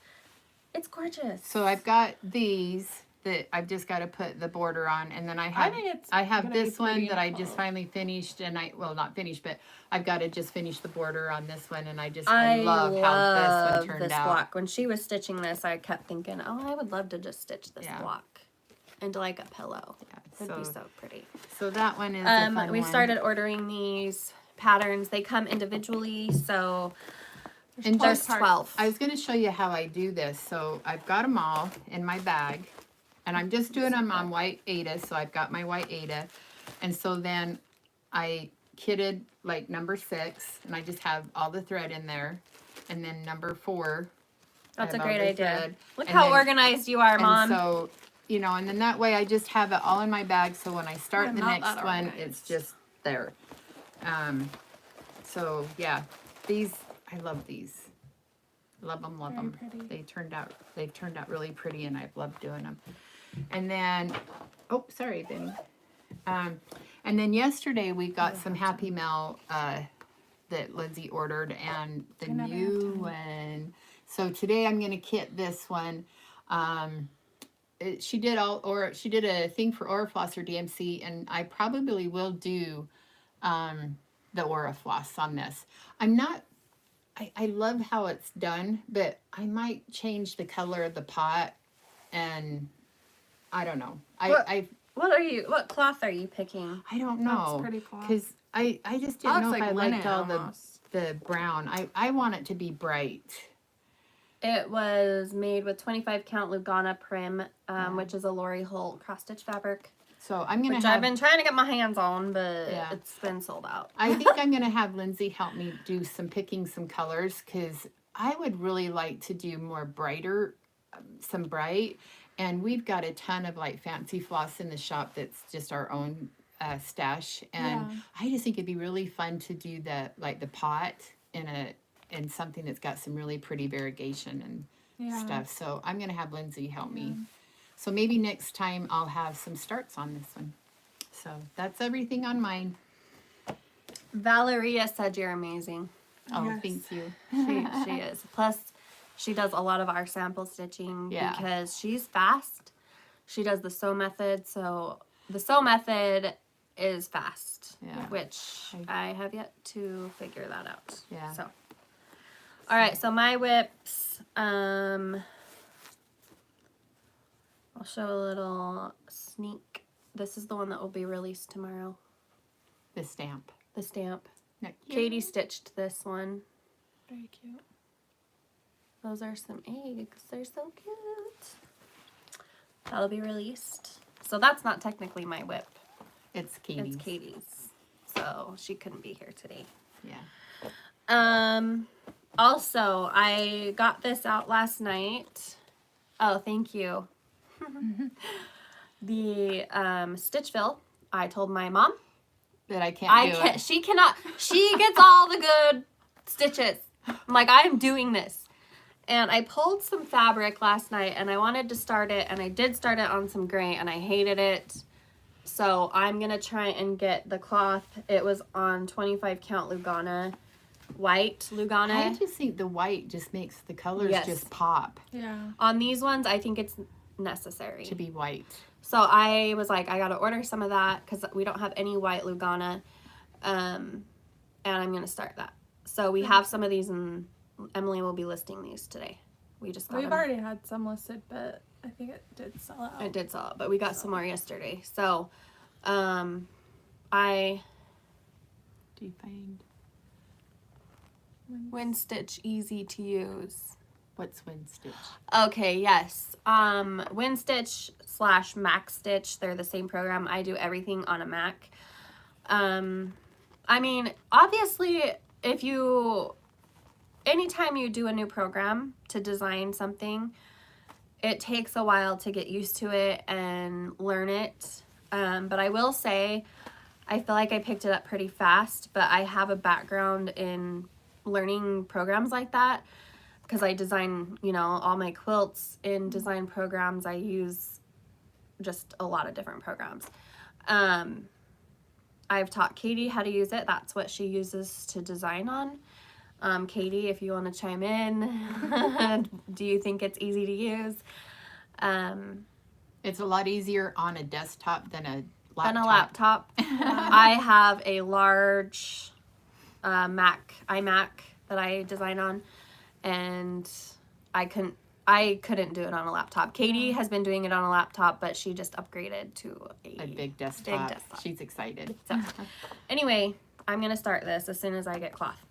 Speaker 1: gorgeous.
Speaker 2: so I've got these that I've just got to put the border on, and then I have
Speaker 3: think it's
Speaker 2: I have
Speaker 3: gonna be
Speaker 2: this
Speaker 3: pretty
Speaker 2: one
Speaker 3: in
Speaker 2: that I
Speaker 3: fall.
Speaker 2: just finally finished, and not finished, but I've got to just finish the border on this one, and I
Speaker 1: I
Speaker 2: love how this one turned out.
Speaker 1: block. When she was stitching this, I kept thinking, oh, I would love to just stitch this
Speaker 2: Yeah.
Speaker 1: block into like a pillow.
Speaker 2: Yeah,
Speaker 1: It'd be so pretty.
Speaker 2: So that one is a fun
Speaker 1: We've
Speaker 2: one.
Speaker 1: started ordering these patterns. They come individually, so
Speaker 2: And
Speaker 1: there's
Speaker 2: just
Speaker 1: 12.
Speaker 2: I was going to show you how I do this. So I've got them all in my bag, and I'm just doing them on white Aida. So I've got my white Aida, and so then I kitted like number 6, and I just have all the thread in there, and then number 4. I
Speaker 1: That's a
Speaker 2: have all
Speaker 1: great
Speaker 2: the
Speaker 1: idea.
Speaker 2: thread.
Speaker 1: Look
Speaker 2: And
Speaker 1: how
Speaker 2: then-
Speaker 1: organized you are,
Speaker 2: And
Speaker 1: Mom.
Speaker 2: so, and then that way I just have it all in my bag. So when I start
Speaker 3: I'm
Speaker 2: the
Speaker 3: not
Speaker 2: next
Speaker 3: that
Speaker 2: one,
Speaker 3: organized.
Speaker 2: it's just there. So yeah, these, I love these. Love them, love
Speaker 3: Very
Speaker 2: them.
Speaker 3: pretty.
Speaker 2: They've turned out really pretty, and I've loved doing them. And then, oh, sorry, Benny. And then yesterday we got some Happy Mail that Lindsay ordered, and the
Speaker 3: I never have
Speaker 2: new
Speaker 3: time.
Speaker 2: one. So today I'm gonna kit this one. She did a thing for Orifloss or DMC, and I probably will do the Orifloss on this. I love how it's done, but I might change the color of the pot, and I don't know.
Speaker 1: What cloth are you picking?
Speaker 2: I don't know.
Speaker 3: That's pretty cool.
Speaker 2: Because I just
Speaker 3: That
Speaker 2: didn't know
Speaker 3: looks
Speaker 2: if I
Speaker 3: like linen
Speaker 2: liked all
Speaker 3: almost.
Speaker 2: the brown. I want it to be bright.
Speaker 1: It was made with 25 count Lugana Prim, which is a Lori Holt cross stitch fabric,
Speaker 2: So I'm gonna
Speaker 1: which
Speaker 2: have.
Speaker 1: I've been trying to get my hands on, but
Speaker 2: Yeah.
Speaker 1: it's been sold out.
Speaker 2: I think I'm gonna have Lindsay help me do picking some colors, because I would really like to do more brighter, some bright. And we've got a ton of like fancy floss in the shop that's just our own stash, and
Speaker 3: Yeah.
Speaker 2: I just think it'd be really fun to do the pot in something that's got some really pretty variegation and stuff. So I'm gonna have Lindsay help me. So maybe next time I'll have some starts on this one. So that's everything on mine.
Speaker 1: Valeria said you're amazing.
Speaker 2: Oh,
Speaker 3: Yes.
Speaker 2: thank you.
Speaker 1: She is. Plus, she does a lot of our sample stitching
Speaker 2: Yeah.
Speaker 1: because she's fast. She does the sew method, so the sew method is fast,
Speaker 2: Yeah.
Speaker 1: which I have yet to figure that out.
Speaker 2: Yeah.
Speaker 1: So, all right. So my whips. I'll show a little sneak. This is the one that will be released tomorrow.
Speaker 2: The stamp.
Speaker 1: The stamp.
Speaker 2: Not cute.
Speaker 1: Katie stitched this one.
Speaker 3: Very cute.
Speaker 1: Those are some eggs. They're so cute. That'll be released. So that's not technically my whip.
Speaker 2: It's Katie's.
Speaker 1: It's Katie's. So she couldn't be here today.
Speaker 2: Yeah.
Speaker 1: Also, I got this out last night. Oh, thank you. The Stitchville. I told my mom.
Speaker 2: That I can't do it.
Speaker 1: She cannot. She gets all the good stitches. I'm like, I am doing this. And I pulled some fabric last night, and I wanted to start it, and I did start it on some gray, and I hated it. So I'm going to try and get the cloth. It was on 25 count Lugana, white Lugana.
Speaker 2: I just think the white just makes the colors
Speaker 1: Yes.
Speaker 2: just pop
Speaker 3: Yeah.
Speaker 1: On these ones, I think it's necessary.
Speaker 2: to be white.
Speaker 1: So I was like, I got to order some of that because we don't have any white Lugana. And I'm going to start that. So we have some of these, and Emily will be listing these today. We just got
Speaker 3: We've
Speaker 1: them.
Speaker 3: already had some listed, but I think it did sell out.
Speaker 1: It did sell out, but we got some more yesterday. So I
Speaker 2: Do you find
Speaker 1: Wind Stitch easy to use.
Speaker 2: what's wind stitch?
Speaker 1: Okay, yes. Wind Stitch / Mac Stitch. They're the same program. I do everything on a Mac. I mean, obviously, anytime you do a new program to design something, it takes a while to get used to it and learn it. But I will say, I feel like I picked it up pretty fast, but I have a background in learning programs like that because I design, you know, all my quilts in design programs. I use just a lot of different programs. I've taught Katie how to use it. That's what she uses to design on. Katie, if you want to chime in, do you think it's easy to use?
Speaker 2: It's a lot easier on a desktop than a laptop.
Speaker 1: On a laptop. I have a large iMac that I design on, and I couldn't do it on a laptop. Katie has been doing it on a laptop, but she just upgraded to
Speaker 2: A big desktop. She's excited.
Speaker 1: So, anyway, I'm going to start this as soon as I get cloth.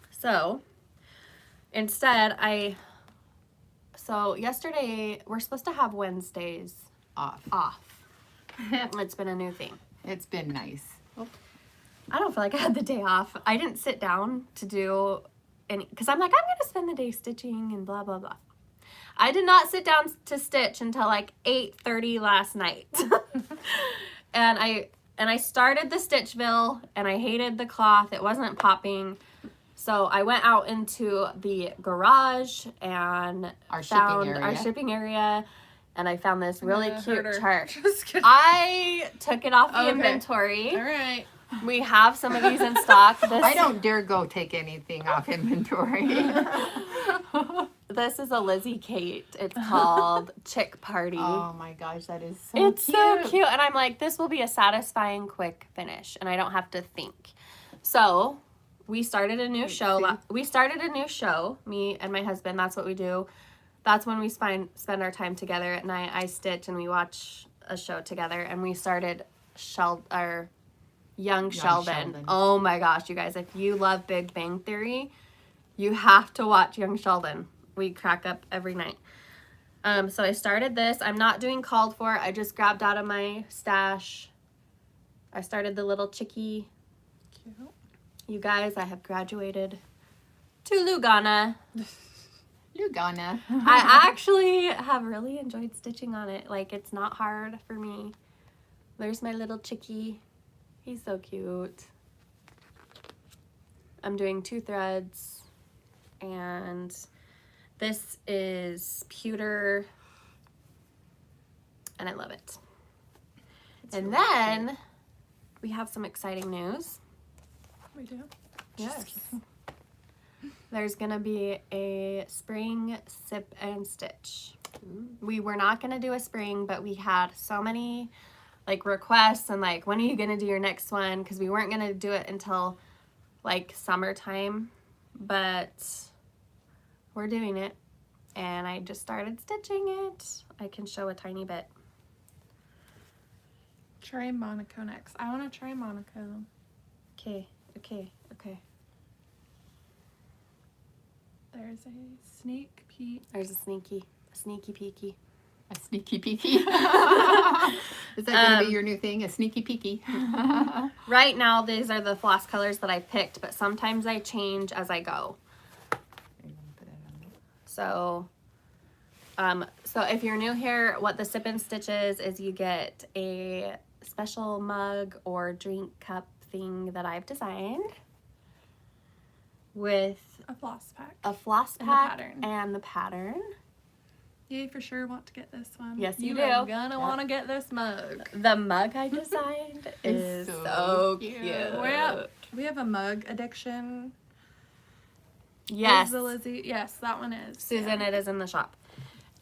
Speaker 1: So, instead, so yesterday, we're supposed to have Wednesdays off. It's been a new thing.
Speaker 2: It's been nice.
Speaker 1: I don't feel like I had the day off. I didn't sit down to do any, because I'm like, I'm going to spend the day stitching and blah, blah, blah. I did not sit down to stitch until like 8:30 last night. and I started the Stitchville, and I hated the cloth. It wasn't popping. So I went out into the garage and found our shipping area, and I found this really cute chart. I took it off the inventory.
Speaker 3: All right.
Speaker 1: We have some of these in stock.
Speaker 2: I don't dare go take anything off inventory.
Speaker 1: This is a Lizzie Kate. It's called Chick Party.
Speaker 2: Oh my gosh, that is so
Speaker 1: It's so cute. And I'm like, this will be a satisfying, quick finish, and I don't have to think. So we started a new show. Me and my husband, that's what we do. That's when we spend our time together at night. I stitch and we watch a show together, and we started our Young Sheldon. Oh my gosh, you guys, if you love Big Bang Theory, you have to watch Young Sheldon. We crack up every night. So I started this. I'm not doing called for. I just grabbed out of my stash. I started the little chickie.
Speaker 3: Cute.
Speaker 1: You guys, I have graduated to Lugana.
Speaker 2: Lugana.
Speaker 1: I actually have really enjoyed stitching on it. Like, it's not hard for me. There's my little chickie. He's so cute. I'm doing 2 threads, and this is pewter, and I love it. And
Speaker 2: really
Speaker 1: then we have some exciting news.
Speaker 3: We do?
Speaker 1: Yes. There's gonna be a spring sip and stitch. We were not gonna do a spring, but we had so many like requests and like, when are you gonna do your next one? Because we weren't gonna do it until like summertime, but we're doing it, and I just started stitching it. I can show a tiny bit.
Speaker 3: Try Monaco next. I want to try Monaco.
Speaker 1: Okay.
Speaker 3: There's a sneak peek.
Speaker 1: There's a sneaky peeky.
Speaker 2: A sneaky peeky. Is that going to be your new thing? A sneaky peeky.
Speaker 1: Right now, these are the floss colors that I picked, but sometimes I change as I go. So if you're new here, what the sip and stitch is you get a special mug or drink cup thing that I've designed with
Speaker 3: A floss pack.
Speaker 1: a floss
Speaker 3: And the
Speaker 1: pack
Speaker 3: pattern.
Speaker 1: and the pattern.
Speaker 3: You for sure want to get this one.
Speaker 1: Yes, you
Speaker 3: are
Speaker 1: do.
Speaker 3: gonna want to get this mug.
Speaker 1: The mug I designed is so cute.
Speaker 3: We have a mug addiction.
Speaker 1: Yes.
Speaker 3: Is the Lizzie? Yes, that one is.
Speaker 1: Susan,
Speaker 3: yeah.
Speaker 1: it is in the shop.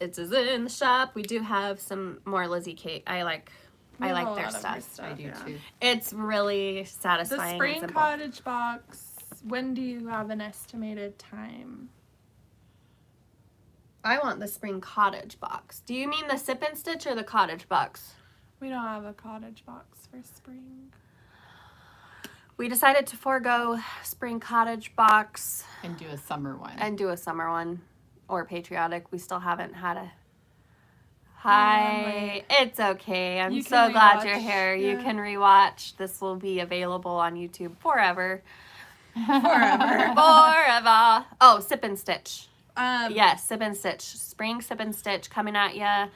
Speaker 1: It is in the shop. We do have some more Lizzie Kate. I like
Speaker 3: We have a
Speaker 1: their
Speaker 3: lot of her
Speaker 1: stuff.
Speaker 2: I do too.
Speaker 1: It's really
Speaker 3: The
Speaker 1: satisfying. and
Speaker 3: spring
Speaker 1: simple.
Speaker 3: cottage box. When do you have an estimated time?
Speaker 1: I want the spring cottage box. Do you mean the sip and stitch or the cottage box?
Speaker 3: We don't have a cottage box for spring.
Speaker 1: We decided to forego spring cottage box
Speaker 2: And do a summer one.
Speaker 1: and do a summer one, or patriotic. We still haven't had a. Hi, it's okay. I'm
Speaker 3: You
Speaker 1: so
Speaker 3: can
Speaker 1: glad
Speaker 3: rewatch,
Speaker 1: you're here. You
Speaker 3: yeah.
Speaker 1: can rewatch. This will be available on YouTube forever.
Speaker 3: Forever.
Speaker 1: Forever. Oh, sip and stitch.
Speaker 3: Yeah.
Speaker 1: Yes, sip and stitch. Spring sip and stitch coming at ya.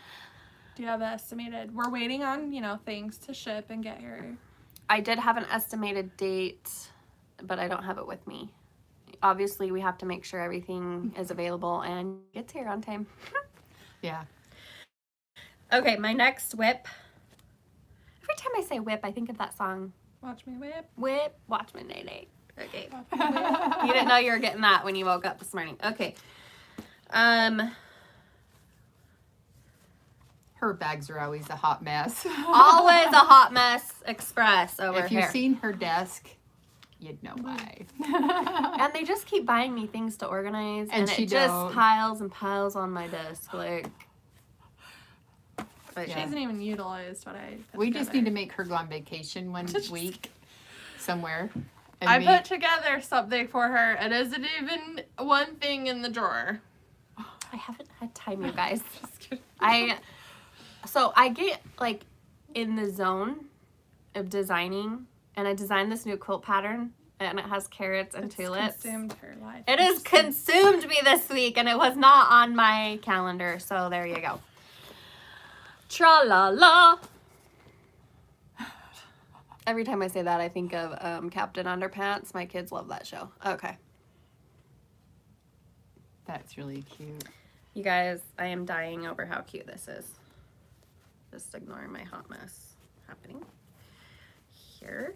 Speaker 3: Do you have an estimated? We're waiting on, things to ship and get here.
Speaker 1: I did have an estimated date, but I don't have it with me. obviously we have to make sure everything is available and gets here on time.
Speaker 2: Yeah.
Speaker 1: Okay, my next whip. Every time I say whip, I think of that song.
Speaker 3: Watch me whip.
Speaker 1: Whip, watch my nay. Okay.
Speaker 3: Watch me whip.
Speaker 1: You didn't know you were getting that when you woke up this morning. Okay.
Speaker 2: Her bags are always a hot mess.
Speaker 1: Always a hot mess express over
Speaker 2: If
Speaker 1: here.
Speaker 2: you've seen her desk, you'd know why.
Speaker 1: And they just keep buying me things to organize, and
Speaker 2: she
Speaker 1: it just
Speaker 2: don't.
Speaker 1: piles and piles on my desk. Like, but
Speaker 3: She
Speaker 2: Yeah.
Speaker 3: hasn't even utilized what I put
Speaker 2: We just
Speaker 3: together.
Speaker 2: need to make her go on vacation one week somewhere. And
Speaker 3: I
Speaker 2: me-
Speaker 3: put together something for her. It isn't even one thing in the drawer.
Speaker 1: I haven't had time, you guys.
Speaker 3: Just kidding.
Speaker 1: I get like in the zone of designing, and I designed this new quilt pattern, and it has carrots and
Speaker 3: It's
Speaker 1: tulips.
Speaker 3: consumed her life.
Speaker 1: It has consumed me this week, and it was not on my calendar, so there you go. Tra-la-la. Every time I say that, I think of Captain Underpants. My kids love that show. Okay.
Speaker 2: That's really cute.
Speaker 1: You guys, I am dying over how cute this is. Just ignoring my hot mess happening here.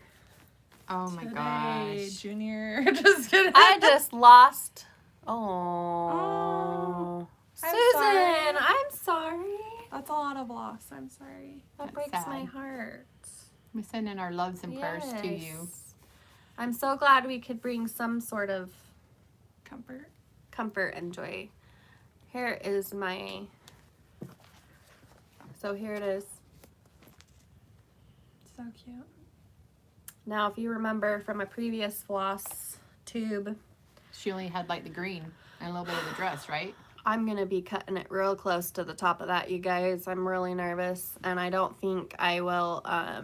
Speaker 2: Oh my
Speaker 3: Today,
Speaker 2: gosh.
Speaker 3: Junior. Just kidding.
Speaker 1: I just lost. Oh.
Speaker 3: Oh, I'm
Speaker 1: Susan,
Speaker 3: sorry.
Speaker 1: I'm sorry.
Speaker 3: That's a lot of loss. I'm sorry.
Speaker 1: That
Speaker 2: That's
Speaker 1: breaks
Speaker 2: sad.
Speaker 1: my heart.
Speaker 2: We're sending our loves and prayers to you.
Speaker 1: Yes. I'm so glad we could bring some sort of
Speaker 3: Comfort.
Speaker 1: comfort and joy. Here is my. So here it is.
Speaker 3: So cute.
Speaker 1: Now, if you remember from a previous floss tube,
Speaker 2: She only had like the green and a little bit of the dress, right?
Speaker 1: I'm going to be cutting it real close to the top of that, you guys. I'm really nervous, and I don't think I will, I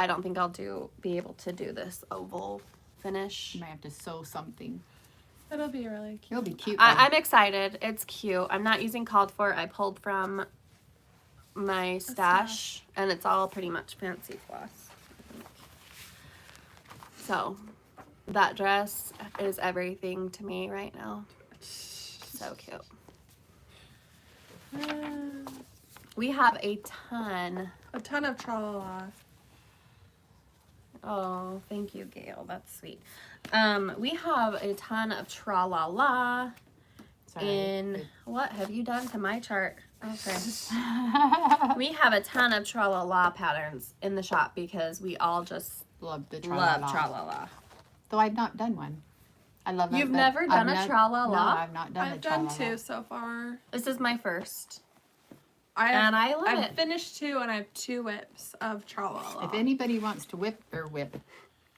Speaker 1: don't think I'll be able to do this oval finish.
Speaker 2: You might have to sew something.
Speaker 3: It'll be really cute.
Speaker 2: It'll be cute.
Speaker 1: I'm excited. It's cute. I'm not using called for. I pulled from my stash, and it's all pretty much fancy floss. So, that dress is everything to me right now. So cute. We have a ton.
Speaker 3: A ton of tra-la-la.
Speaker 1: Oh, thank you, Gail. That's sweet. We have a ton of tra-la-la in, what have you done to my chart? Okay. We have a ton of tra-la-la patterns in the shop because we all just
Speaker 2: Love the
Speaker 1: love
Speaker 2: tra-la-la.
Speaker 1: tra-la-la.
Speaker 2: Though I've not done one. I love it.
Speaker 1: You've
Speaker 2: but
Speaker 1: never
Speaker 2: I've
Speaker 1: done a
Speaker 2: not-
Speaker 1: tra-la-la?
Speaker 2: No, I've not done a
Speaker 3: I've done
Speaker 2: tra-la-la.
Speaker 3: 2 so far.
Speaker 1: This is my first,
Speaker 3: I
Speaker 1: and I love
Speaker 3: I've
Speaker 1: it.
Speaker 3: finished 2 and I have 2 whips of tra-la-la.
Speaker 2: If anybody wants to kit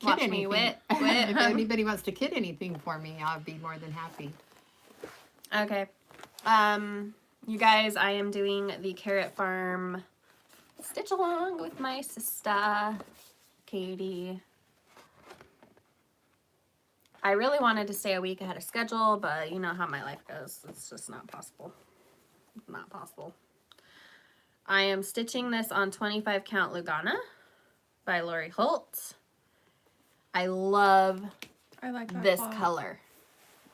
Speaker 1: Watch me
Speaker 2: anything,
Speaker 1: whip.
Speaker 2: if anybody wants to kit anything for me, I'll be more than happy.
Speaker 1: Okay. You guys, I am doing the Carrot Farm stitch along with my sister, Katie. I really wanted to stay a week ahead of schedule, but you know how my life goes. It's just not possible. Not possible. I am stitching this on 25 count Lugana by Lori Holt. I love
Speaker 3: I like that
Speaker 1: this
Speaker 3: cloth.
Speaker 1: color.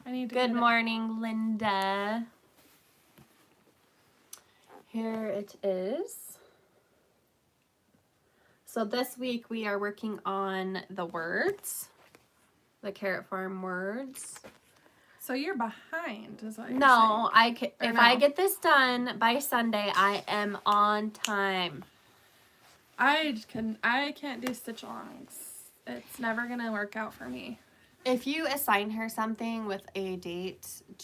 Speaker 3: I need to
Speaker 1: Good
Speaker 3: get it.
Speaker 1: morning, Linda. Here it is. So this week we are working on the words, the Carrot Farm words.
Speaker 3: So you're behind, is what you're
Speaker 1: No,
Speaker 3: saying. Or
Speaker 1: if I
Speaker 3: no?
Speaker 1: get this done by Sunday, I am on time.
Speaker 3: I can't do stitch-alongs. It's never gonna work out for me.
Speaker 1: If you assign her something with a date, it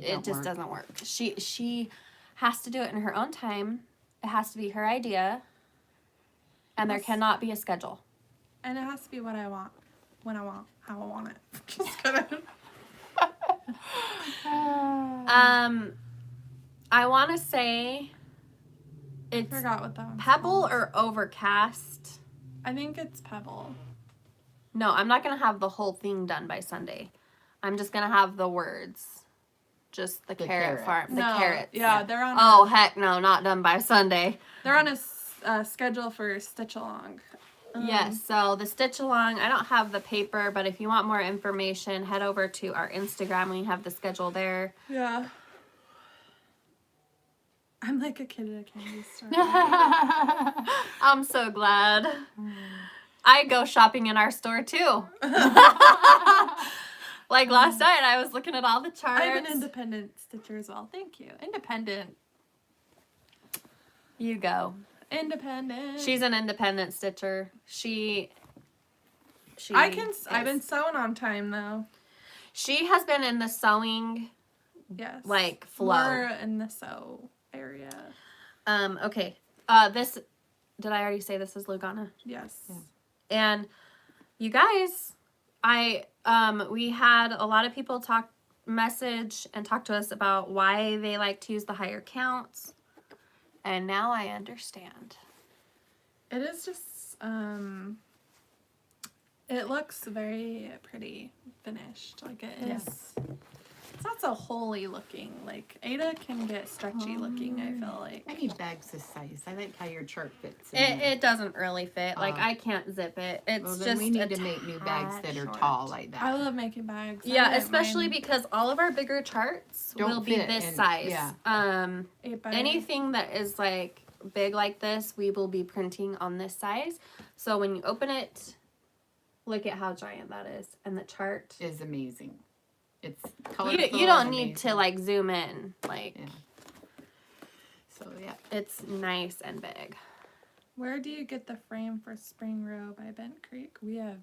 Speaker 2: don't
Speaker 1: just
Speaker 2: work.
Speaker 1: doesn't work. She has to do it in her own time. It has to be her idea. And there
Speaker 3: Yes.
Speaker 1: cannot be a schedule.
Speaker 3: And it has to be what I want, when I want, how I want it. Just kidding.
Speaker 1: I want to say
Speaker 3: I
Speaker 1: it's
Speaker 3: forgot what that one's
Speaker 1: Pebble
Speaker 3: called.
Speaker 1: or Overcast.
Speaker 3: I think it's Pebble.
Speaker 1: No, I'm not going to have the whole thing done by Sunday. I'm just going to have the words. Just the Carrot
Speaker 2: carrot.
Speaker 1: Farm. The
Speaker 3: No,
Speaker 1: carrots.
Speaker 3: Yeah, they're on.
Speaker 1: Oh, heck no, not done by Sunday.
Speaker 3: They're on a schedule for stitch along.
Speaker 1: Yes, so the stitch along, I don't have the paper, but if you want more information, head over to our Instagram. We have the schedule there.
Speaker 3: Yeah. I'm like a kid at a candy store.
Speaker 1: I'm so glad. I go shopping in our store too. Like last night, I was looking at all the charts.
Speaker 3: I'm an independent stitcher as well. Thank you. Independent.
Speaker 1: You go.
Speaker 3: Independent.
Speaker 1: She's an independent stitcher.
Speaker 3: I've been sewing on time though.
Speaker 1: She has been in the sewing
Speaker 3: Yes.
Speaker 1: like flow.
Speaker 3: More in the sew area.
Speaker 1: Okay. This, did I already say this is Lugana?
Speaker 3: Yes.
Speaker 2: Yeah.
Speaker 1: And you guys, we had a lot of people message and talk to us about why they like to use the higher counts. And now I understand.
Speaker 3: It is just, it looks very pretty finished. Like it is.
Speaker 2: Yes.
Speaker 3: It's not so holy looking. Like Ada can get stretchy looking, I feel like.
Speaker 2: I need bags this size. I like how your chart fits. In
Speaker 1: It doesn't really fit. Like, I can't zip it. It's
Speaker 2: well, then
Speaker 1: just
Speaker 2: we need to make new bags that are
Speaker 1: short.
Speaker 2: tall like that.
Speaker 3: I love making bags.
Speaker 1: Yeah,
Speaker 3: I get
Speaker 1: especially
Speaker 3: mine
Speaker 1: because all of our bigger charts
Speaker 2: Don't
Speaker 1: will be
Speaker 2: fit
Speaker 1: this
Speaker 2: in-
Speaker 1: size.
Speaker 2: yeah.
Speaker 3: 8 by
Speaker 1: Anything that is like big like this, we will be printing on this size. So when you open it, look at how giant that is. And the chart.
Speaker 2: Is amazing. It's
Speaker 1: You,
Speaker 2: colorful.
Speaker 1: you don't
Speaker 2: and
Speaker 1: need to
Speaker 2: amazing.
Speaker 1: like zoom in. Like,
Speaker 2: Yeah. So yeah.
Speaker 1: it's nice and big.
Speaker 3: Where do you get the frame for Spring Row by Bent Creek? We have.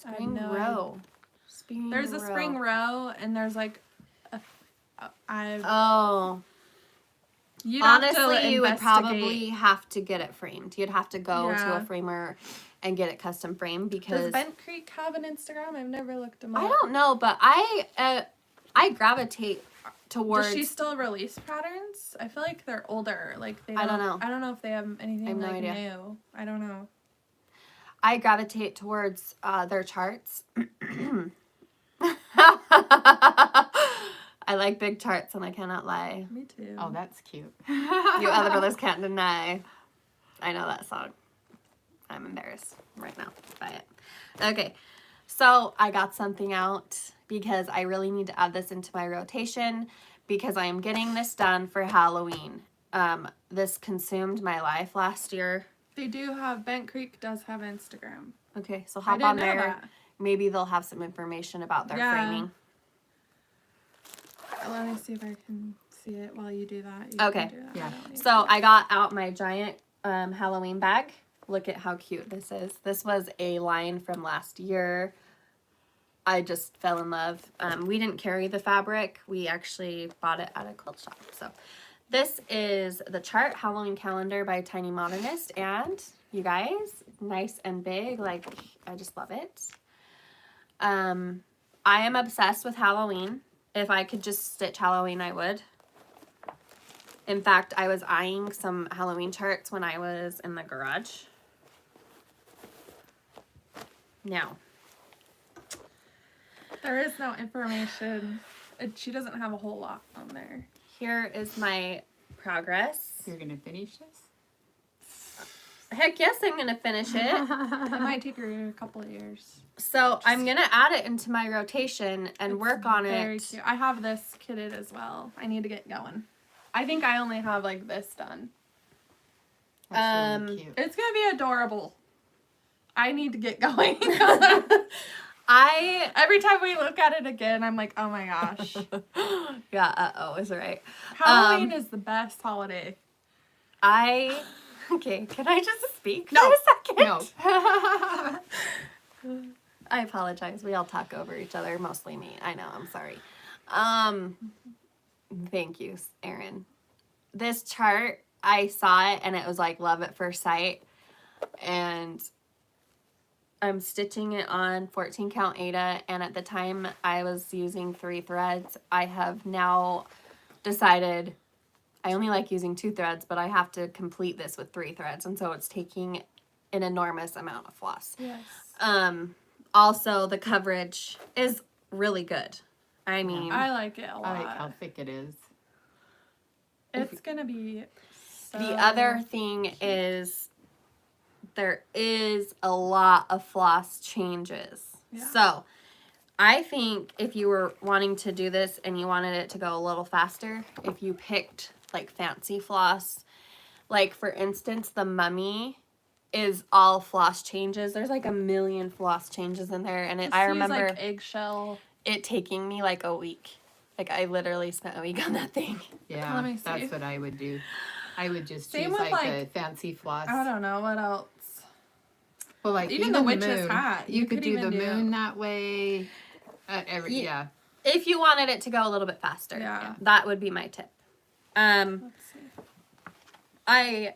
Speaker 3: I have
Speaker 1: Spring
Speaker 3: no
Speaker 1: row. Spring
Speaker 3: There's a
Speaker 1: row.
Speaker 3: Spring Row, and there's like
Speaker 1: Oh.
Speaker 3: you'd have to
Speaker 1: Honestly, you would
Speaker 3: investigate.
Speaker 1: probably have to get it framed. You'd have to go to
Speaker 3: Yeah.
Speaker 1: a framer and get it custom framed
Speaker 3: Does
Speaker 1: because
Speaker 3: Bent Creek have an Instagram? I've never looked them
Speaker 1: I
Speaker 3: up.
Speaker 1: don't know, but I gravitate towards.
Speaker 3: Does she still release patterns? I feel like they're older. Like they.
Speaker 1: I don't know.
Speaker 3: I don't know if they have anything
Speaker 1: I have no
Speaker 3: like
Speaker 1: idea.
Speaker 3: new. I don't know.
Speaker 1: I gravitate towards their charts. I like big charts, and I cannot lie.
Speaker 3: Me too.
Speaker 2: Oh, that's cute.
Speaker 1: You other brothers can't deny. I know that song. I'm embarrassed right now by it. Okay, so I got something out because I really need to add this into my rotation because I am getting this done for Halloween. This consumed my life last year.
Speaker 3: They do have Bent Creek does have Instagram.
Speaker 1: Okay, so
Speaker 3: I
Speaker 1: hop
Speaker 3: didn't
Speaker 1: on
Speaker 3: know
Speaker 1: there.
Speaker 3: that.
Speaker 1: Maybe they'll have some information about their
Speaker 3: Yeah.
Speaker 1: framing.
Speaker 3: Let me see if I can see it while you do that. You
Speaker 1: Okay.
Speaker 3: can do that.
Speaker 2: Yeah.
Speaker 3: I don't need
Speaker 1: So I got out my giant Halloween bag. Look at how cute this is. This was a line from last year. I just fell in love. We didn't carry the fabric. We actually bought it at a quilt shop. So this is the chart Halloween calendar by Tiny Modernist. And you guys, nice and big. Like, I just love it. I am obsessed with Halloween. If I could just stitch Halloween, I would. In fact, I was eyeing some Halloween charts when I was in the garage. Now,
Speaker 3: There is no information. She doesn't have a whole lot on there.
Speaker 1: here is my progress.
Speaker 2: You're gonna finish this?
Speaker 1: Heck yes, I'm going to finish it.
Speaker 3: It might take her a couple of years.
Speaker 1: So I'm going to add it into my rotation and work on
Speaker 3: Very
Speaker 1: it.
Speaker 3: cute. I have this kitted as well. I need to get going. I think I only have like this done.
Speaker 2: That's really cute.
Speaker 3: It's gonna be adorable. I need to get going. Every time we look at it again, I'm like, oh my gosh.
Speaker 1: Yeah, uh-oh, is right.
Speaker 3: Halloween is the best holiday.
Speaker 1: Okay, can I just speak
Speaker 3: No.
Speaker 1: for a second?
Speaker 2: No.
Speaker 1: I apologize. We all talk over each other, mostly me. I know, I'm sorry. Thank you, Erin. This chart, I saw it and it was like love at first sight. And I'm stitching it on 14 count Aida, and at the time I was using 3 threads. I have now decided I only like using 2 threads, but I have to complete this with 3 threads, and so it's taking an enormous amount of floss.
Speaker 3: Yes.
Speaker 1: Also, the coverage is really good. I mean,
Speaker 3: I like it a lot.
Speaker 2: I like how thick it is.
Speaker 3: It's gonna be so
Speaker 1: the other thing is there is a lot of floss changes.
Speaker 3: Yeah.
Speaker 1: So I think if you were wanting to do this and you wanted it to go a little faster, if you picked like fancy floss, like for instance, the Mummy is all floss changes. There's like a million floss changes in there, and I remember
Speaker 3: like eggshell.
Speaker 1: it taking me like a week. Like I literally spent a week on that thing.
Speaker 2: Yeah,
Speaker 3: Let me see.
Speaker 2: that's what I would do. I would just
Speaker 3: Same
Speaker 2: choose
Speaker 3: with,
Speaker 2: like
Speaker 3: like,
Speaker 2: the fancy floss.
Speaker 3: I don't know what else.
Speaker 2: Well, like
Speaker 3: Even the witch's
Speaker 2: moon.
Speaker 3: hat,
Speaker 2: You
Speaker 3: you
Speaker 2: could
Speaker 3: could
Speaker 2: do
Speaker 3: even
Speaker 2: the
Speaker 3: do.
Speaker 2: moon that way. Yeah.
Speaker 1: If you wanted it to go a little bit faster,
Speaker 3: Yeah.
Speaker 1: that would be my tip.
Speaker 3: Let's see.
Speaker 1: I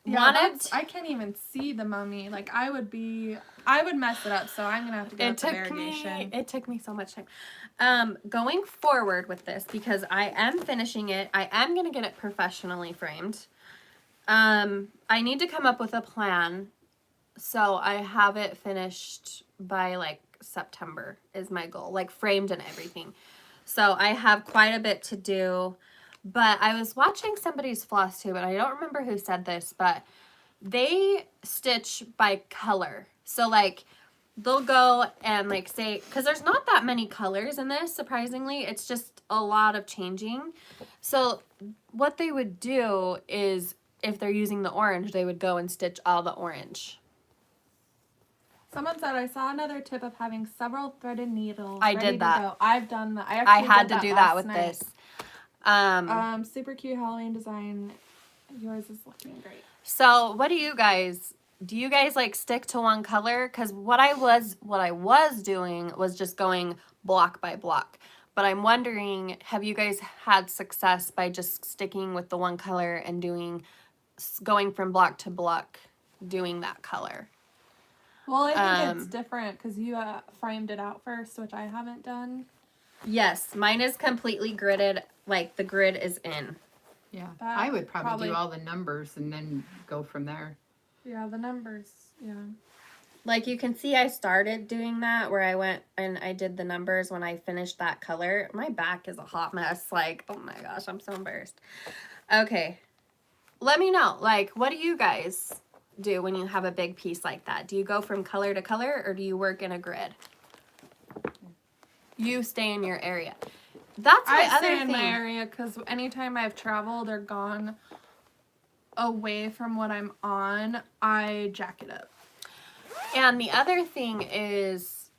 Speaker 3: Yeah,
Speaker 1: wanted.
Speaker 3: I can't even see the Mummy. Like I would mess it up. So I'm gonna have to get the variegation.
Speaker 1: It took me so much time. Going forward with this, because I am finishing it, I am gonna get it professionally framed. I need to come up with a plan, so I have it finished by like September is my goal, like framed and everything. So I have quite a bit to do. But I was watching somebody's floss tube, and I don't remember who said this, but they stitch by color. So like they'll go and like say, because there's not that many colors in this, surprisingly, it's just a lot of changing. So what they would do is if they're using the orange, they would go and stitch all the orange.
Speaker 3: Someone said I saw another tip of having several threaded needles.
Speaker 1: I
Speaker 3: ready
Speaker 1: did
Speaker 3: to
Speaker 1: that.
Speaker 3: go. I've done that.
Speaker 1: I had to do that with this.
Speaker 3: Super cute Halloween design. Yours is looking great.
Speaker 1: So what do you guys like stick to one color? Because what I was doing was just going block by block. But I'm wondering, have you guys had success by just sticking with the one color and going from block to block, doing that color?
Speaker 3: Well, I think it's different because you framed it out first, which I haven't done.
Speaker 1: Yes, mine is completely gridded, like the grid is in.
Speaker 2: Yeah.
Speaker 3: That
Speaker 2: I would probably
Speaker 3: probably-
Speaker 2: do all the numbers and then go from there.
Speaker 3: Yeah, the numbers. Yeah.
Speaker 1: Like you can see I started doing that where I went and I did the numbers when I finished that color. My back is a hot mess. Like, oh my gosh, I'm so embarrassed. Okay. Let me know. Like, what do you guys do when you have a big piece like that? Do you go from color to color or do you work in a grid? You stay in your area. That's my
Speaker 3: I
Speaker 1: other
Speaker 3: stay in
Speaker 1: thing.
Speaker 3: my area because anytime I've traveled or gone away from what I'm on, I jack it up.
Speaker 1: And the other thing is,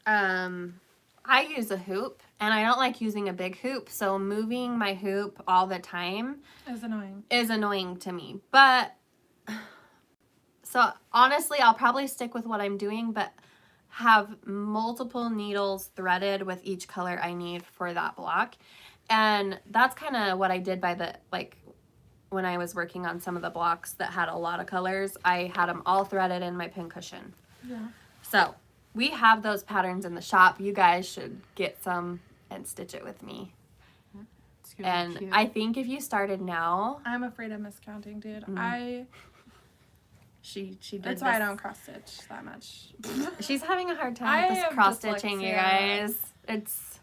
Speaker 1: I use a hoop, and I don't like using a big hoop, so moving my hoop all the time
Speaker 3: It's annoying.
Speaker 1: is annoying to me. But, so honestly, I'll probably stick with what I'm doing, but have multiple needles threaded with each color I need for that block. And that's kind of what I did by the, like, when I was working on some of the blocks that had a lot of colors, I had them all threaded in my pincushion.
Speaker 3: Yeah.
Speaker 1: So we have those patterns in the shop. You guys should get some and stitch it with me.
Speaker 2: It's gonna be
Speaker 1: And
Speaker 2: cute.
Speaker 1: I think if you started now,
Speaker 3: I'm afraid of miscounting, dude.
Speaker 1: she did
Speaker 3: That's why I
Speaker 1: this.
Speaker 3: don't cross stitch that much.
Speaker 1: She's having a hard
Speaker 3: I
Speaker 1: time with this
Speaker 3: have
Speaker 1: cross stitching, you
Speaker 3: dyslexia.
Speaker 1: guys. It's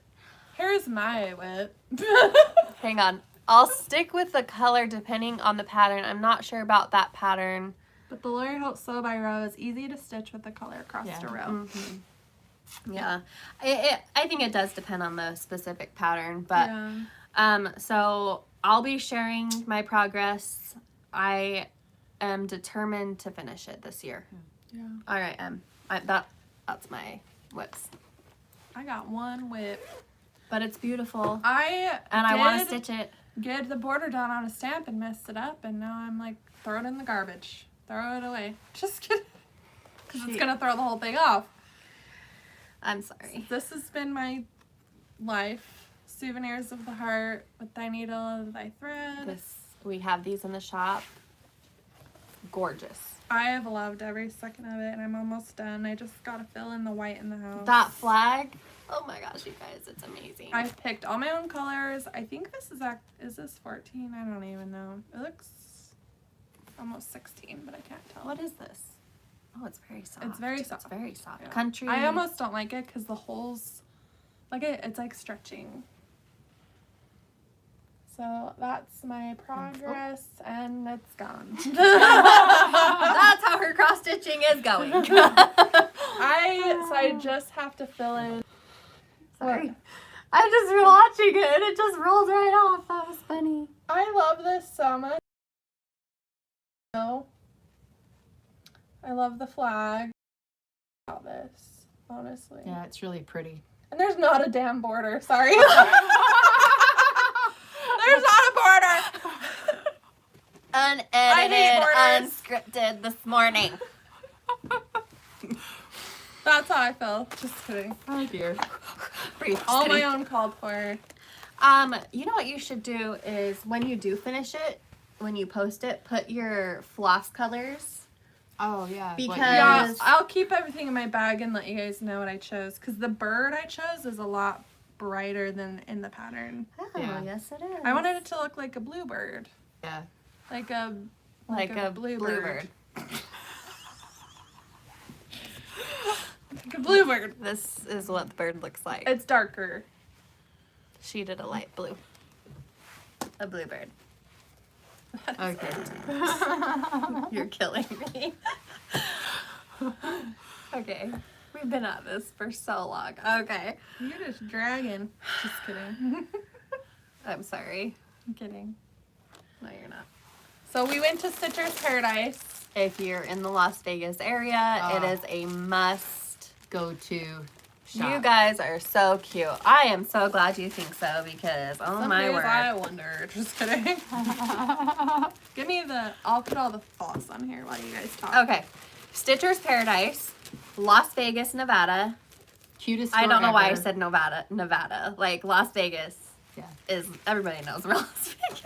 Speaker 3: Here's my whip.
Speaker 1: hang on. I'll stick with the color depending on the pattern. I'm not sure about that pattern.
Speaker 3: But the Lori Holt Sew by Row is easy to stitch with the color across
Speaker 2: Yeah.
Speaker 3: a row.
Speaker 1: Yeah, I think it does depend on the specific pattern, but
Speaker 3: Yeah.
Speaker 1: so I'll be sharing my progress. I am determined to finish it this year.
Speaker 3: Yeah.
Speaker 1: All right, that's my whips,
Speaker 3: I got one whip.
Speaker 1: but it's beautiful,
Speaker 3: I
Speaker 1: want to
Speaker 3: did
Speaker 1: stitch it.
Speaker 3: get the border done on a stamp and messed it up, and now I'm like, throw it in the garbage. Throw it away. Just kidding. Because it's going to throw the whole thing off.
Speaker 1: I'm sorry.
Speaker 3: This has been my life. Souvenirs of the heart with thy needle, thy thread.
Speaker 1: We have these in the shop. Gorgeous.
Speaker 3: I have loved every second of it, and I'm almost done. I just got to fill in the white in the house.
Speaker 1: That flag. Oh my gosh, you guys, it's amazing.
Speaker 3: I've picked all my own colors. I think this is this 14? I don't even know. It looks almost 16, but I can't tell.
Speaker 1: What is this? Oh, it's very soft.
Speaker 3: It's very soft.
Speaker 1: It's very soft.
Speaker 3: Yeah.
Speaker 1: Country.
Speaker 3: I almost don't like it because the holes, like it's like stretching. So that's my progress, and it's gone.
Speaker 1: That's how her cross stitching is going.
Speaker 3: I just have to fill in.
Speaker 1: Sorry. I'm just watching it and it just rolled right off. That was funny.
Speaker 3: I love this so much. I love the flag. About this, honestly.
Speaker 2: Yeah, it's really pretty.
Speaker 3: And there's not a damn border. Sorry. There's not a border.
Speaker 1: Unedited, unscripted this morning.
Speaker 3: That's how I feel. Just kidding.
Speaker 2: Oh dear.
Speaker 3: All my own called for.
Speaker 1: You know what you should do is when you do finish it, when you post it, put your floss colors.
Speaker 2: Oh yeah.
Speaker 1: Because
Speaker 3: Yeah, I'll keep everything in my bag and let you guys know what I chose. Because the bird I chose is a lot brighter than in the pattern.
Speaker 1: Oh,
Speaker 2: Yeah.
Speaker 1: yes it is.
Speaker 3: I wanted it to look like a bluebird.
Speaker 2: Yeah.
Speaker 3: Like a
Speaker 1: bluebird.
Speaker 3: Like a bluebird.
Speaker 1: This is what the bird looks like.
Speaker 3: It's darker.
Speaker 1: She did a light blue. A bluebird.
Speaker 2: Okay.
Speaker 1: You're killing me. Okay. We've been at this for so long. Okay.
Speaker 3: You're just dragging. Just kidding.
Speaker 1: I'm sorry.
Speaker 3: I'm kidding.
Speaker 1: No, you're not.
Speaker 3: So we went to Stitcher's Paradise.
Speaker 1: If you're in the Las Vegas area, it is a must.
Speaker 2: Go to shop.
Speaker 1: You guys are so cute. I am so glad you think so because, oh
Speaker 3: Some
Speaker 1: my
Speaker 3: days
Speaker 1: word.
Speaker 3: I wonder. Just kidding. Give me I'll put all the floss on here while you guys talk.
Speaker 1: Okay. Stitcher's Paradise, Las Vegas, Nevada.
Speaker 2: Cutest.
Speaker 1: I don't know why I
Speaker 2: ever.
Speaker 1: said Nevada. Like Las Vegas
Speaker 2: Yeah.
Speaker 1: is, everybody knows where Las Vegas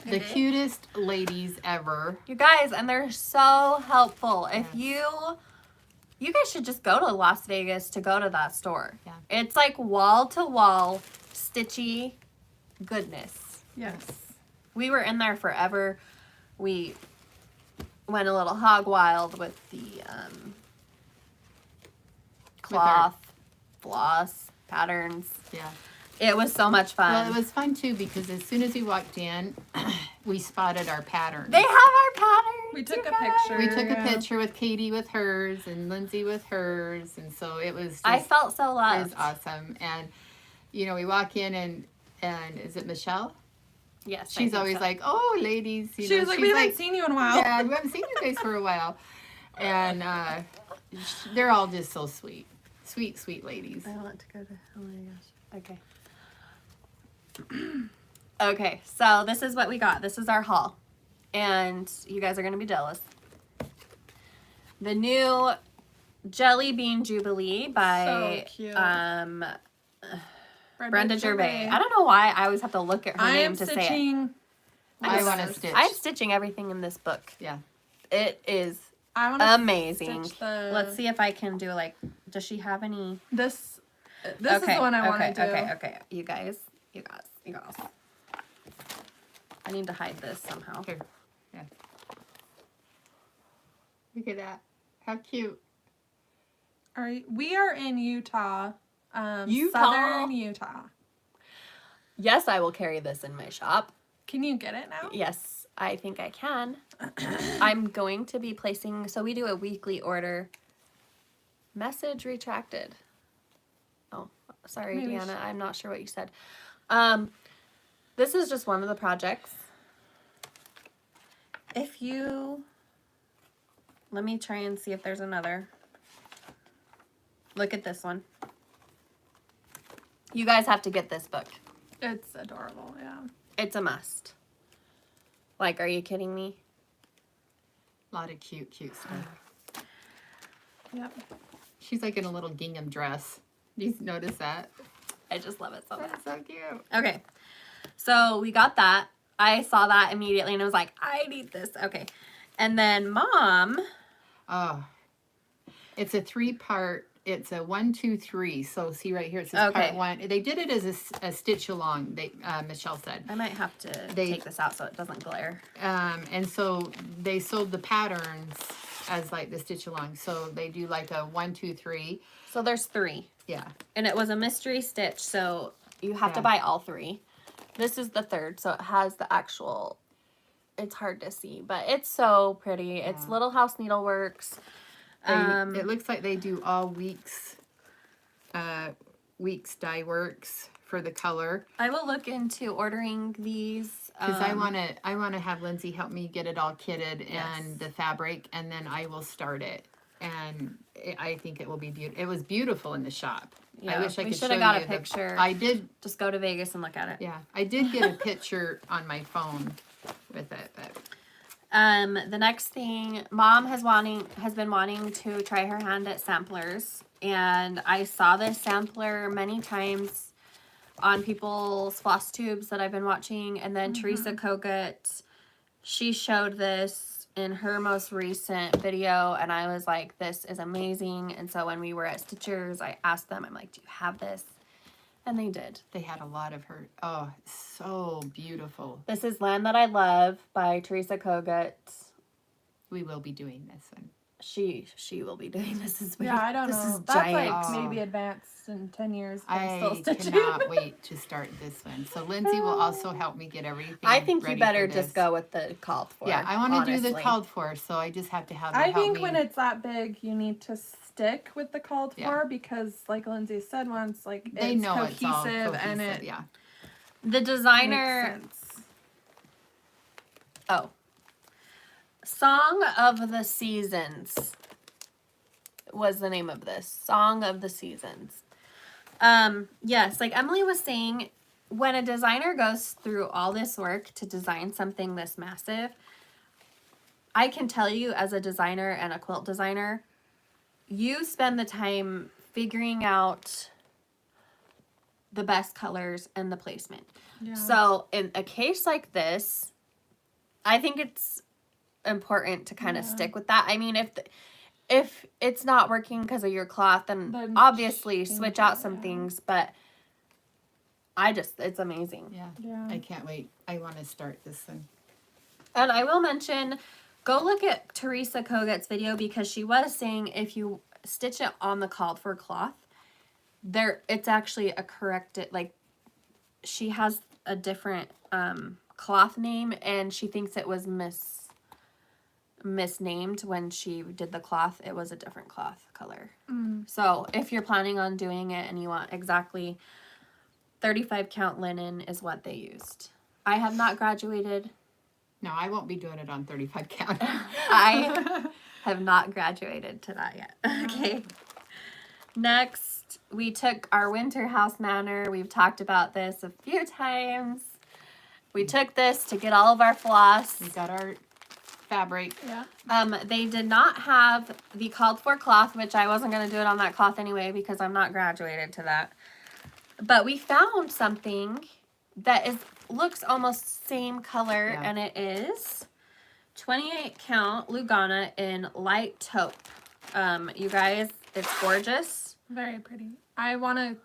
Speaker 1: is.
Speaker 2: The cutest ladies ever.
Speaker 1: You guys, and they're so helpful. If you guys should just go to Las Vegas to go to that store.
Speaker 2: Yeah.
Speaker 1: It's like wall to wall stitchy goodness.
Speaker 3: Yes.
Speaker 1: We were in there forever. We went a little hog wild with the cloth, floss, patterns.
Speaker 2: Yeah.
Speaker 1: It was so much fun.
Speaker 2: Well, it was fun too because as soon as we walked in, we spotted our patterns.
Speaker 1: They have our patterns.
Speaker 3: We took
Speaker 1: you
Speaker 3: a
Speaker 1: guys.
Speaker 3: picture.
Speaker 2: We took a
Speaker 3: Yeah.
Speaker 2: picture with Katie with hers and Lindsay with hers, and so it was. Just,
Speaker 1: I felt so
Speaker 2: it
Speaker 1: loved.
Speaker 2: was awesome, and you know we walk in and is it Michelle?
Speaker 1: Yes, I
Speaker 2: She's
Speaker 1: think
Speaker 2: always
Speaker 1: so.
Speaker 2: like, "Oh, ladies," you
Speaker 3: She
Speaker 2: know,
Speaker 3: was like,
Speaker 2: she's
Speaker 3: we haven't seen you in a while.
Speaker 2: Yeah, we haven't seen you guys for a while, and they're all just so sweet, sweet ladies.
Speaker 1: I want to go to. Oh my gosh. Okay. Okay, so this is what we got. This is our haul, and you guys are gonna be jealous. The new Jelly Bean Jubilee by
Speaker 3: So cute.
Speaker 1: Brenda Gervais. I don't know why I always have to look at her
Speaker 3: I
Speaker 1: name
Speaker 3: am
Speaker 1: to say it.
Speaker 3: stitching.
Speaker 2: I want to stitch.
Speaker 1: I'm stitching everything in this book.
Speaker 2: Yeah.
Speaker 1: It is
Speaker 3: I want to
Speaker 1: amazing.
Speaker 3: stitch the.
Speaker 1: Let's see if I can do like. Does she have any?
Speaker 3: This. This is the one I want to do.
Speaker 1: Okay. You guys. I need to hide this somehow.
Speaker 2: Here. Yeah. Look at that. How cute.
Speaker 3: We are in Utah.
Speaker 1: Utah?
Speaker 3: Southern Utah.
Speaker 1: Yes, I will carry this in my shop.
Speaker 3: Can you get it now?
Speaker 1: Yes, I think I can. I'm going to be placing, so we do a weekly order. Message retracted. Oh, sorry,
Speaker 3: Maybe
Speaker 1: Deanna. I'm not sure what you said. This is just one of the projects. If you, let me try and see if there's another. Look at this one. You guys have to get this book.
Speaker 3: It's adorable, yeah.
Speaker 1: It's a must. Like, are you kidding me?
Speaker 2: A lot of cute stuff.
Speaker 3: Yep.
Speaker 2: She's like in a little gingham dress. Do you notice that?
Speaker 1: I just love it so much.
Speaker 2: That's so cute.
Speaker 1: Okay, so we got that. I saw that immediately and I was like, I need this. Okay, and then Mom.
Speaker 2: Oh, it's a 3-part. It's a 1, 2, 3. So see right here, it says
Speaker 1: Okay.
Speaker 2: part 1. They did it as a stitch along. They Michelle said.
Speaker 1: I might have to take this out so it doesn't glare.
Speaker 2: And so they sold the patterns as like the stitch along. So they do like a 1, 2, 3.
Speaker 1: So there's 3.
Speaker 2: Yeah.
Speaker 1: And it was a mystery stitch, so you have to
Speaker 2: Yeah.
Speaker 1: buy all 3. This is the third, so it has the actual, it's hard to see, but it's so pretty. It's
Speaker 2: Yeah.
Speaker 1: Little House Needleworks.
Speaker 2: It looks like they do all Weeks dye works for the color.
Speaker 1: I will look into ordering these.
Speaker 2: Because I wanna have Lindsay help me get it all kitted and the fabric, and then I will start it. And I think it will be beautiful. It was beautiful in the shop.
Speaker 1: Yeah,
Speaker 2: I wish I
Speaker 1: we
Speaker 2: could
Speaker 1: should
Speaker 2: show
Speaker 1: have got
Speaker 2: you
Speaker 1: a picture.
Speaker 2: I did.
Speaker 1: Just go to Vegas and look at it.
Speaker 2: Yeah, I did get a picture on my phone with it, but
Speaker 1: The next thing, Mom has been wanting to try her hand at samplers, and I saw this sampler many times on people's floss tubes that I've been watching, and then Teresa Kogut, she showed this in her most recent video, and I was like, this is amazing. And so when we were at Stitchers, I asked them, I'm like, do you have this? And they did.
Speaker 2: they had a lot of her. Oh, so beautiful.
Speaker 1: This is Land That I Love by Teresa Kogut.
Speaker 2: We will be doing this one.
Speaker 1: She will be doing this as well.
Speaker 3: Yeah, I don't
Speaker 1: this
Speaker 3: know.
Speaker 1: is
Speaker 3: That's
Speaker 1: giant.
Speaker 3: like
Speaker 2: Oh.
Speaker 3: maybe advanced in 10 years. But I'm
Speaker 2: I
Speaker 3: still stitching.
Speaker 2: cannot wait to start this one. So Lindsay will also help me get everything.
Speaker 1: I think you
Speaker 2: ready
Speaker 1: better
Speaker 2: for
Speaker 1: just
Speaker 2: this.
Speaker 1: go with the called for.
Speaker 2: Yeah, I want to do the
Speaker 1: honestly.
Speaker 2: called for, so I just have to have. Her
Speaker 3: I
Speaker 2: help
Speaker 3: think
Speaker 2: me.
Speaker 3: when it's that big, you need to stick with the called
Speaker 2: Yeah.
Speaker 3: for because, like Lindsay said once, like
Speaker 2: they
Speaker 3: it's
Speaker 2: know
Speaker 3: cohesive,
Speaker 2: it's all cohesive.
Speaker 3: and it
Speaker 2: Yeah.
Speaker 1: The
Speaker 3: makes
Speaker 1: designer.
Speaker 3: sense.
Speaker 1: Oh. Song of the Seasons was the name of this. Song of the Seasons. Yes, like Emily was saying, when a designer goes through all this work to design something this massive, I can tell you as a designer and a quilt designer, you spend the time figuring out the best colors and the placement.
Speaker 3: Yeah.
Speaker 1: So in a case like this, I think it's important to kind of
Speaker 3: Yeah.
Speaker 1: stick with that. I mean, if it's not working because of your cloth, then
Speaker 3: Then
Speaker 1: obviously
Speaker 3: change
Speaker 1: switch
Speaker 3: it,
Speaker 1: out some
Speaker 3: yeah.
Speaker 1: things. But it's amazing.
Speaker 2: Yeah.
Speaker 3: Yeah.
Speaker 2: I can't wait. I want to start this one.
Speaker 1: And I will mention, go look at Teresa Kogut's video because she was saying if you stitch it on the called for cloth, it's actually a corrected, like she has a different cloth name and she thinks it was misnamed when she did the cloth. It was a different cloth color. So if you're planning on doing it and you want exactly 35 count linen is what they used. I have not graduated.
Speaker 2: No, I won't be doing it on 35 count.
Speaker 1: I have not graduated to that yet. Okay. Next, we took our winter house manor. We've talked about this a few times. We took this to get all of our floss.
Speaker 2: We got our fabric.
Speaker 3: Yeah.
Speaker 1: They did not have the called for cloth, which I wasn't going to do it on that cloth anyway because I'm not graduated to that. But we found something that looks almost same color,
Speaker 2: Yeah.
Speaker 1: and it is 28 count Lugana in light taupe. You guys, it's gorgeous.
Speaker 3: Very pretty. I want to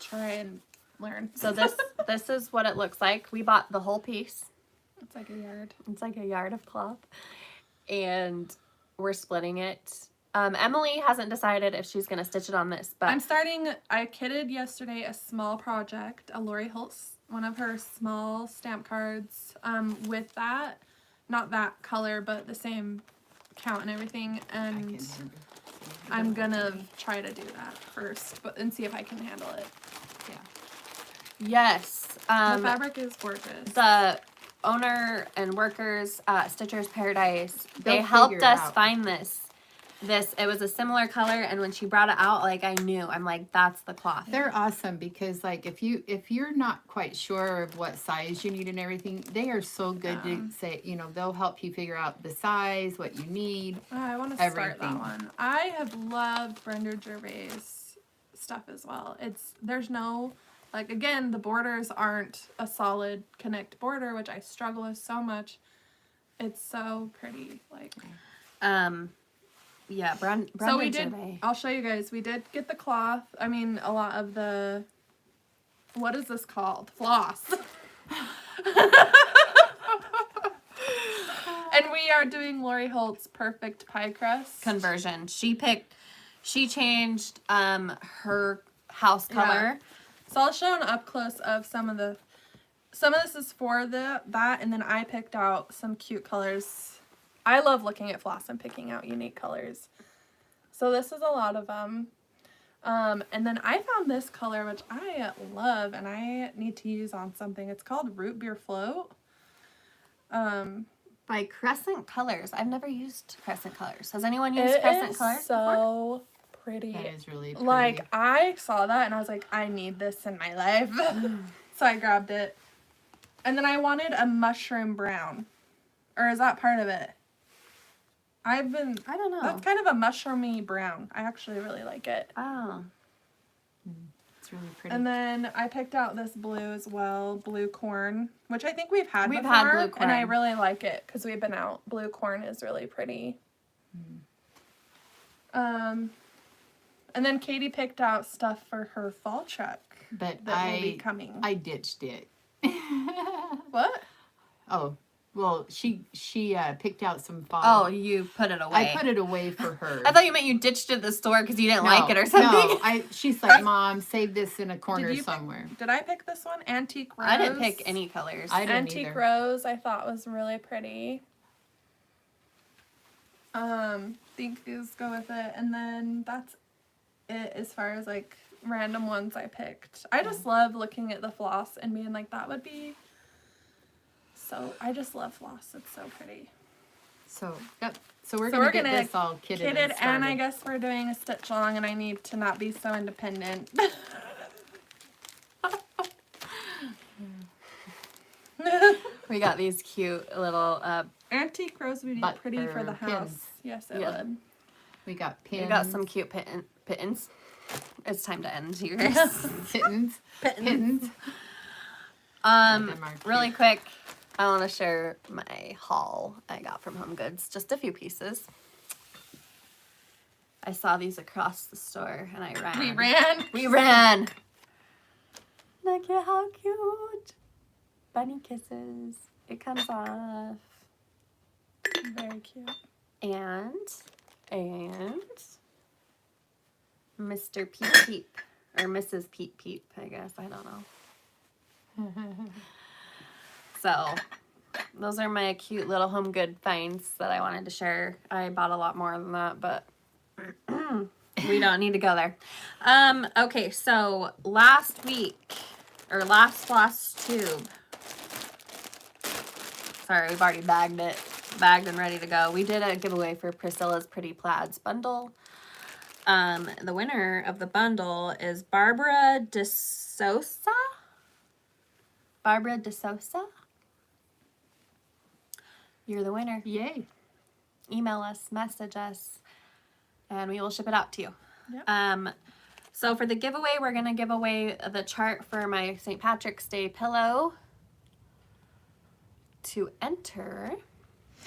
Speaker 3: try and learn.
Speaker 1: So this is what it looks like. We bought the whole piece.
Speaker 3: It's like a yard.
Speaker 1: It's like a yard of cloth, and we're splitting it. Emily hasn't decided if she's gonna stitch it on this, but
Speaker 3: I kitted yesterday a small project, a Lori Holtz, one of her small stamp cards, with that, not that color, but the same count and everything, and I'm gonna try to do that first, and see if I can handle it.
Speaker 1: yes,
Speaker 3: The fabric is gorgeous.
Speaker 1: the owner and workers at Stitcher's Paradise, they
Speaker 2: They'll
Speaker 1: helped
Speaker 2: figure it
Speaker 1: us
Speaker 2: out.
Speaker 1: find this. It was a similar color, and when she brought it out, like I knew, I'm like, that's the cloth.
Speaker 2: They're awesome because like if you're not quite sure of what size you need and everything, they are so good to say, they'll help you figure out the size, what you need.
Speaker 3: I want to start that
Speaker 2: everything.
Speaker 3: one. I have loved Brenda Gervais stuff as well. There's no, like, again, the borders aren't a solid connect border, which I struggle with so much. It's so pretty. Like,
Speaker 1: Yeah, Brenda
Speaker 3: so we did,
Speaker 1: Gervais.
Speaker 3: I'll show you guys. We did get the cloth. I mean, a lot of the, what is this called? Floss. And we are doing Lori Holt's Perfect Pie Crust.
Speaker 1: Conversion. She changed her house color.
Speaker 3: So I'll show an up close of some of the some of this is for that, and then I picked out some cute colors. I love looking at floss and picking out unique colors. So this is a lot of them. And then I found this color, which I love, and I need to use on something. It's called Root Beer Float.
Speaker 1: By Crescent Colors. I've never used Crescent Colors. Has anyone used Crescent Colors before?
Speaker 3: So pretty.
Speaker 2: That is really pretty.
Speaker 3: Like, I saw that and I was like, I need this in my life. So I grabbed it. And then I wanted a mushroom brown. Or is that part of it? I don't know. That's kind of a mushroomy brown. I actually really like it.
Speaker 1: Oh.
Speaker 2: It's really pretty.
Speaker 3: And then I picked out this blue as well, blue corn, which I think we've had before.
Speaker 1: Had blue corn.
Speaker 3: And I really like it because we've been out. Blue corn is really pretty. And then Katie picked out stuff for her fall truck
Speaker 2: but
Speaker 3: that will be coming.
Speaker 2: I ditched it.
Speaker 3: What?
Speaker 2: Oh, well, she picked out some fall.
Speaker 1: Oh, you put it away.
Speaker 2: I put it away for her.
Speaker 1: I thought you meant you ditched it at the store because you didn't like it or something.
Speaker 2: No, she's like, Mom, save this in a corner somewhere.
Speaker 3: Did I pick this one? Antique Rose.
Speaker 1: I didn't pick any colors.
Speaker 2: I didn't
Speaker 3: Antique
Speaker 2: either.
Speaker 3: Rose I thought was really pretty. Think these go with it. And then that's it as far as like random ones I picked. I just love looking at the floss and being like, that would be so, I just love floss. It's so pretty.
Speaker 2: So, yep. So we're going to get this all kitted
Speaker 3: and I guess we're doing a stitch along and I need to not be so independent.
Speaker 1: We got these cute little
Speaker 3: Antique Rose would be pretty for the house.
Speaker 2: pins.
Speaker 3: Yes, it would.
Speaker 2: We got pins.
Speaker 1: we got some cute pittance. It's time to end here.
Speaker 2: Pittance. Pittance.
Speaker 1: Really quick, I want to share my haul I got from Home Goods. Just a few pieces. I saw these across the store and I ran.
Speaker 3: We ran.
Speaker 1: We ran. Look at how cute. Bunny kisses. It comes off.
Speaker 3: Very cute.
Speaker 1: And Mr. Peep Peep. Or Mrs. Peep Peep, I guess. I don't know. So, those are my cute little Home Good finds that I wanted to share. I bought a lot more than that, but we don't need to go there. Okay, so last Flosstube. Sorry, we've already bagged and ready to go. We did a giveaway for Priscilla's Pretty Plaids bundle. The winner of the bundle is Barbara DeSouza. Barbara DeSouza. You're the winner.
Speaker 2: Yay.
Speaker 1: Email us, message us, and we will ship it out to you.
Speaker 3: Yep.
Speaker 1: So for the giveaway, we're going to give away the chart for my St. Patrick's Day pillow. To enter,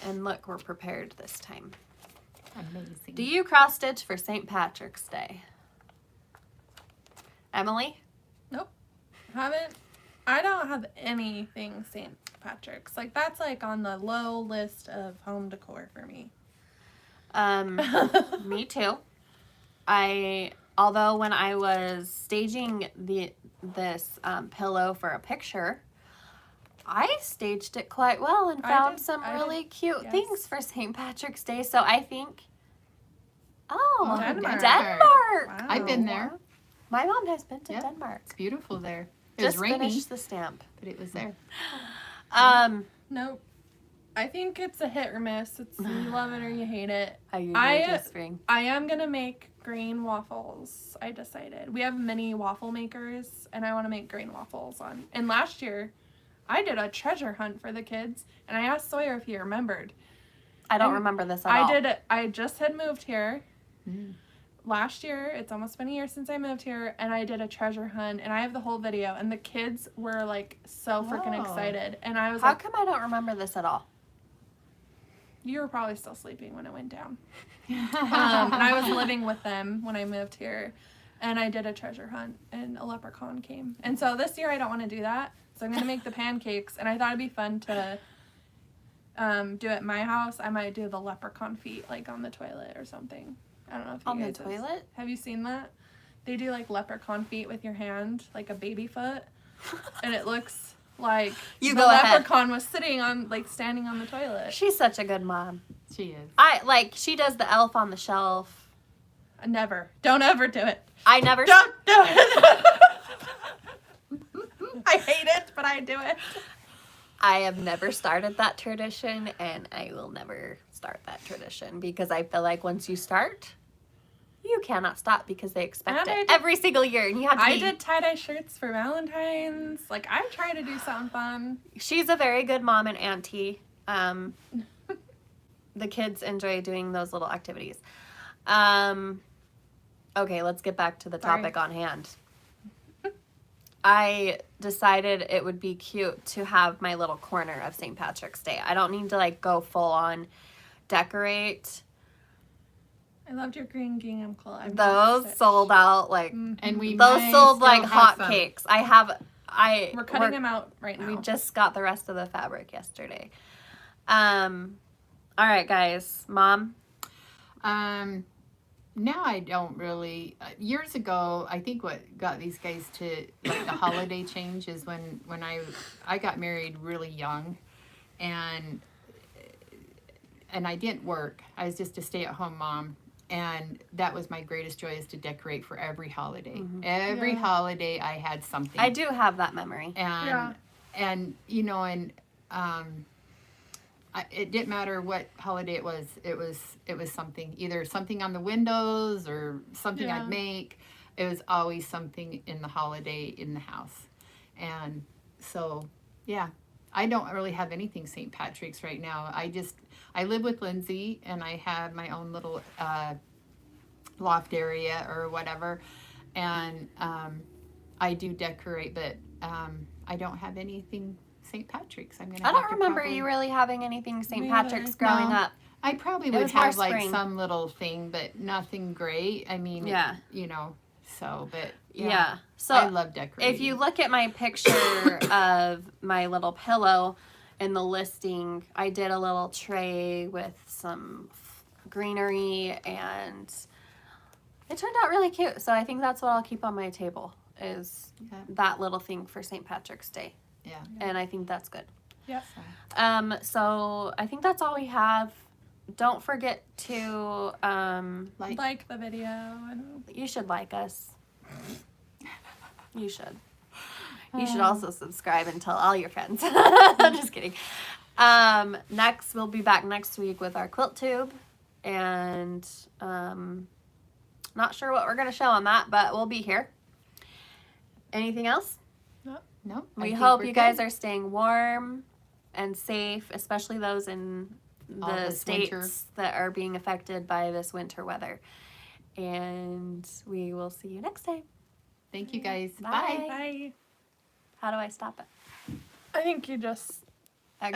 Speaker 1: and look, we're prepared this time.
Speaker 2: Amazing.
Speaker 1: Do you cross stitch for St. Patrick's Day? Emily?
Speaker 3: Nope. I don't have anything St. Patrick's. Like, that's like on the low list of home decor for me.
Speaker 1: Me too. Although when I was staging this pillow for a picture, I staged it quite well and found some really cute things for St. Patrick's Day. So I think,
Speaker 3: Denmark.
Speaker 1: Wow.
Speaker 2: I've been there.
Speaker 1: My mom has been to Denmark.
Speaker 2: It's beautiful there. It
Speaker 1: Just
Speaker 2: was rainy,
Speaker 1: finished the stamp.
Speaker 2: but it was there.
Speaker 3: Nope. I think it's a hit or miss. It's you love it or you hate it.
Speaker 1: I usually do spring.
Speaker 3: I am gonna make green waffles. I decided we have mini waffle makers, and I want to make green waffles on. And last year, I did a treasure hunt for the kids, and I asked Sawyer if he remembered.
Speaker 1: I don't remember this at all.
Speaker 3: I did it. I just had moved here. Last year, it's almost been a year since I moved here, and I did a treasure hunt, and I have the whole video, and the kids were like so freaking excited, and I was
Speaker 1: How
Speaker 3: like,
Speaker 1: come I don't remember this at all?
Speaker 3: you were probably still sleeping when it went down. And I was living with them when I moved here, and I did a treasure hunt, and a leprechaun came. And so this year I don't want to do that, so I'm going to make the pancakes, and I thought it'd be fun to do it at my house. I might do the leprechaun feet like on the toilet or something. I don't know if you
Speaker 1: On the
Speaker 3: guys
Speaker 1: toilet?
Speaker 3: have you seen that? They do like leprechaun feet with your hand, like a baby foot, and it looks Like
Speaker 1: You
Speaker 3: the
Speaker 1: go ahead.
Speaker 3: leprechaun was sitting on, like, standing on the toilet.
Speaker 1: She's such a good mom.
Speaker 2: She is.
Speaker 1: She does the elf on the shelf.
Speaker 3: Never. Don't ever do it.
Speaker 1: I never.
Speaker 3: Don't do it. I hate it, but I do it.
Speaker 1: I have never started that tradition, and I will never start that tradition because I feel like once you start, you cannot stop because they expect
Speaker 3: And I
Speaker 1: it
Speaker 3: did-
Speaker 1: every single year, and you have to.
Speaker 3: I did tie-dye shirts for Valentine's. Like, I try to do something fun.
Speaker 1: She's a very good mom and auntie. The kids enjoy doing those little activities. Okay, let's get back to the topic on hand. I decided it would be cute to have my little corner of St. Patrick's Day. I don't need to like go full on decorate.
Speaker 3: I loved your green gingham quilt.
Speaker 1: Those sold out like
Speaker 2: And we
Speaker 1: those
Speaker 2: may
Speaker 1: sold
Speaker 2: still
Speaker 1: like
Speaker 2: have some.
Speaker 1: hotcakes.
Speaker 3: We're cutting them out right now.
Speaker 1: We just got the rest of the fabric yesterday. All right, guys. Mom?
Speaker 2: Now I don't really. Years ago, I think what got these guys to like the holiday change is when I got married really young, and I didn't work. I was just a stay-at-home mom, and that was my greatest joy is to decorate for every holiday. Every holiday I had something.
Speaker 1: I do have that memory.
Speaker 2: And you know, and it didn't matter what holiday it was. It was something, either something on the windows or something I'd make. It was always something in the holiday in the house. And so, yeah, I don't really have anything St. Patrick's right now. I live with Lindsay, and I have my own little loft area or whatever. And I do decorate, but I don't have anything St. Patrick's.
Speaker 1: I don't remember you really having anything St. Patrick's growing up.
Speaker 2: I probably
Speaker 1: It
Speaker 2: would
Speaker 1: was more
Speaker 2: have like
Speaker 1: spring.
Speaker 2: some little thing, but nothing great. I mean, you know, so, but
Speaker 1: Yeah. So
Speaker 2: I love decorating.
Speaker 1: if you look at my picture of my little pillow in the listing, I did a little tray with some greenery, and it turned out really cute. So I think that's what I'll keep on my table is that little thing for St. Patrick's Day.
Speaker 2: Yeah.
Speaker 1: And I think that's good.
Speaker 3: Yep.
Speaker 1: So I think that's all we have. Don't forget to
Speaker 3: Like the video. And
Speaker 1: you should like us. You should. You should also subscribe and tell all your friends. I'm just kidding. Next, we'll be back next week with our quilt tube, and not sure what we're gonna show on that, but we'll be here. Anything else?
Speaker 2: No.
Speaker 1: We hope you guys are staying warm and safe, especially those in the states that are being affected by this winter weather. And we will see you next time.
Speaker 2: Thank you guys.
Speaker 1: Bye.
Speaker 3: bye.
Speaker 1: How do I stop it?
Speaker 3: I think you just
Speaker 1: Exit.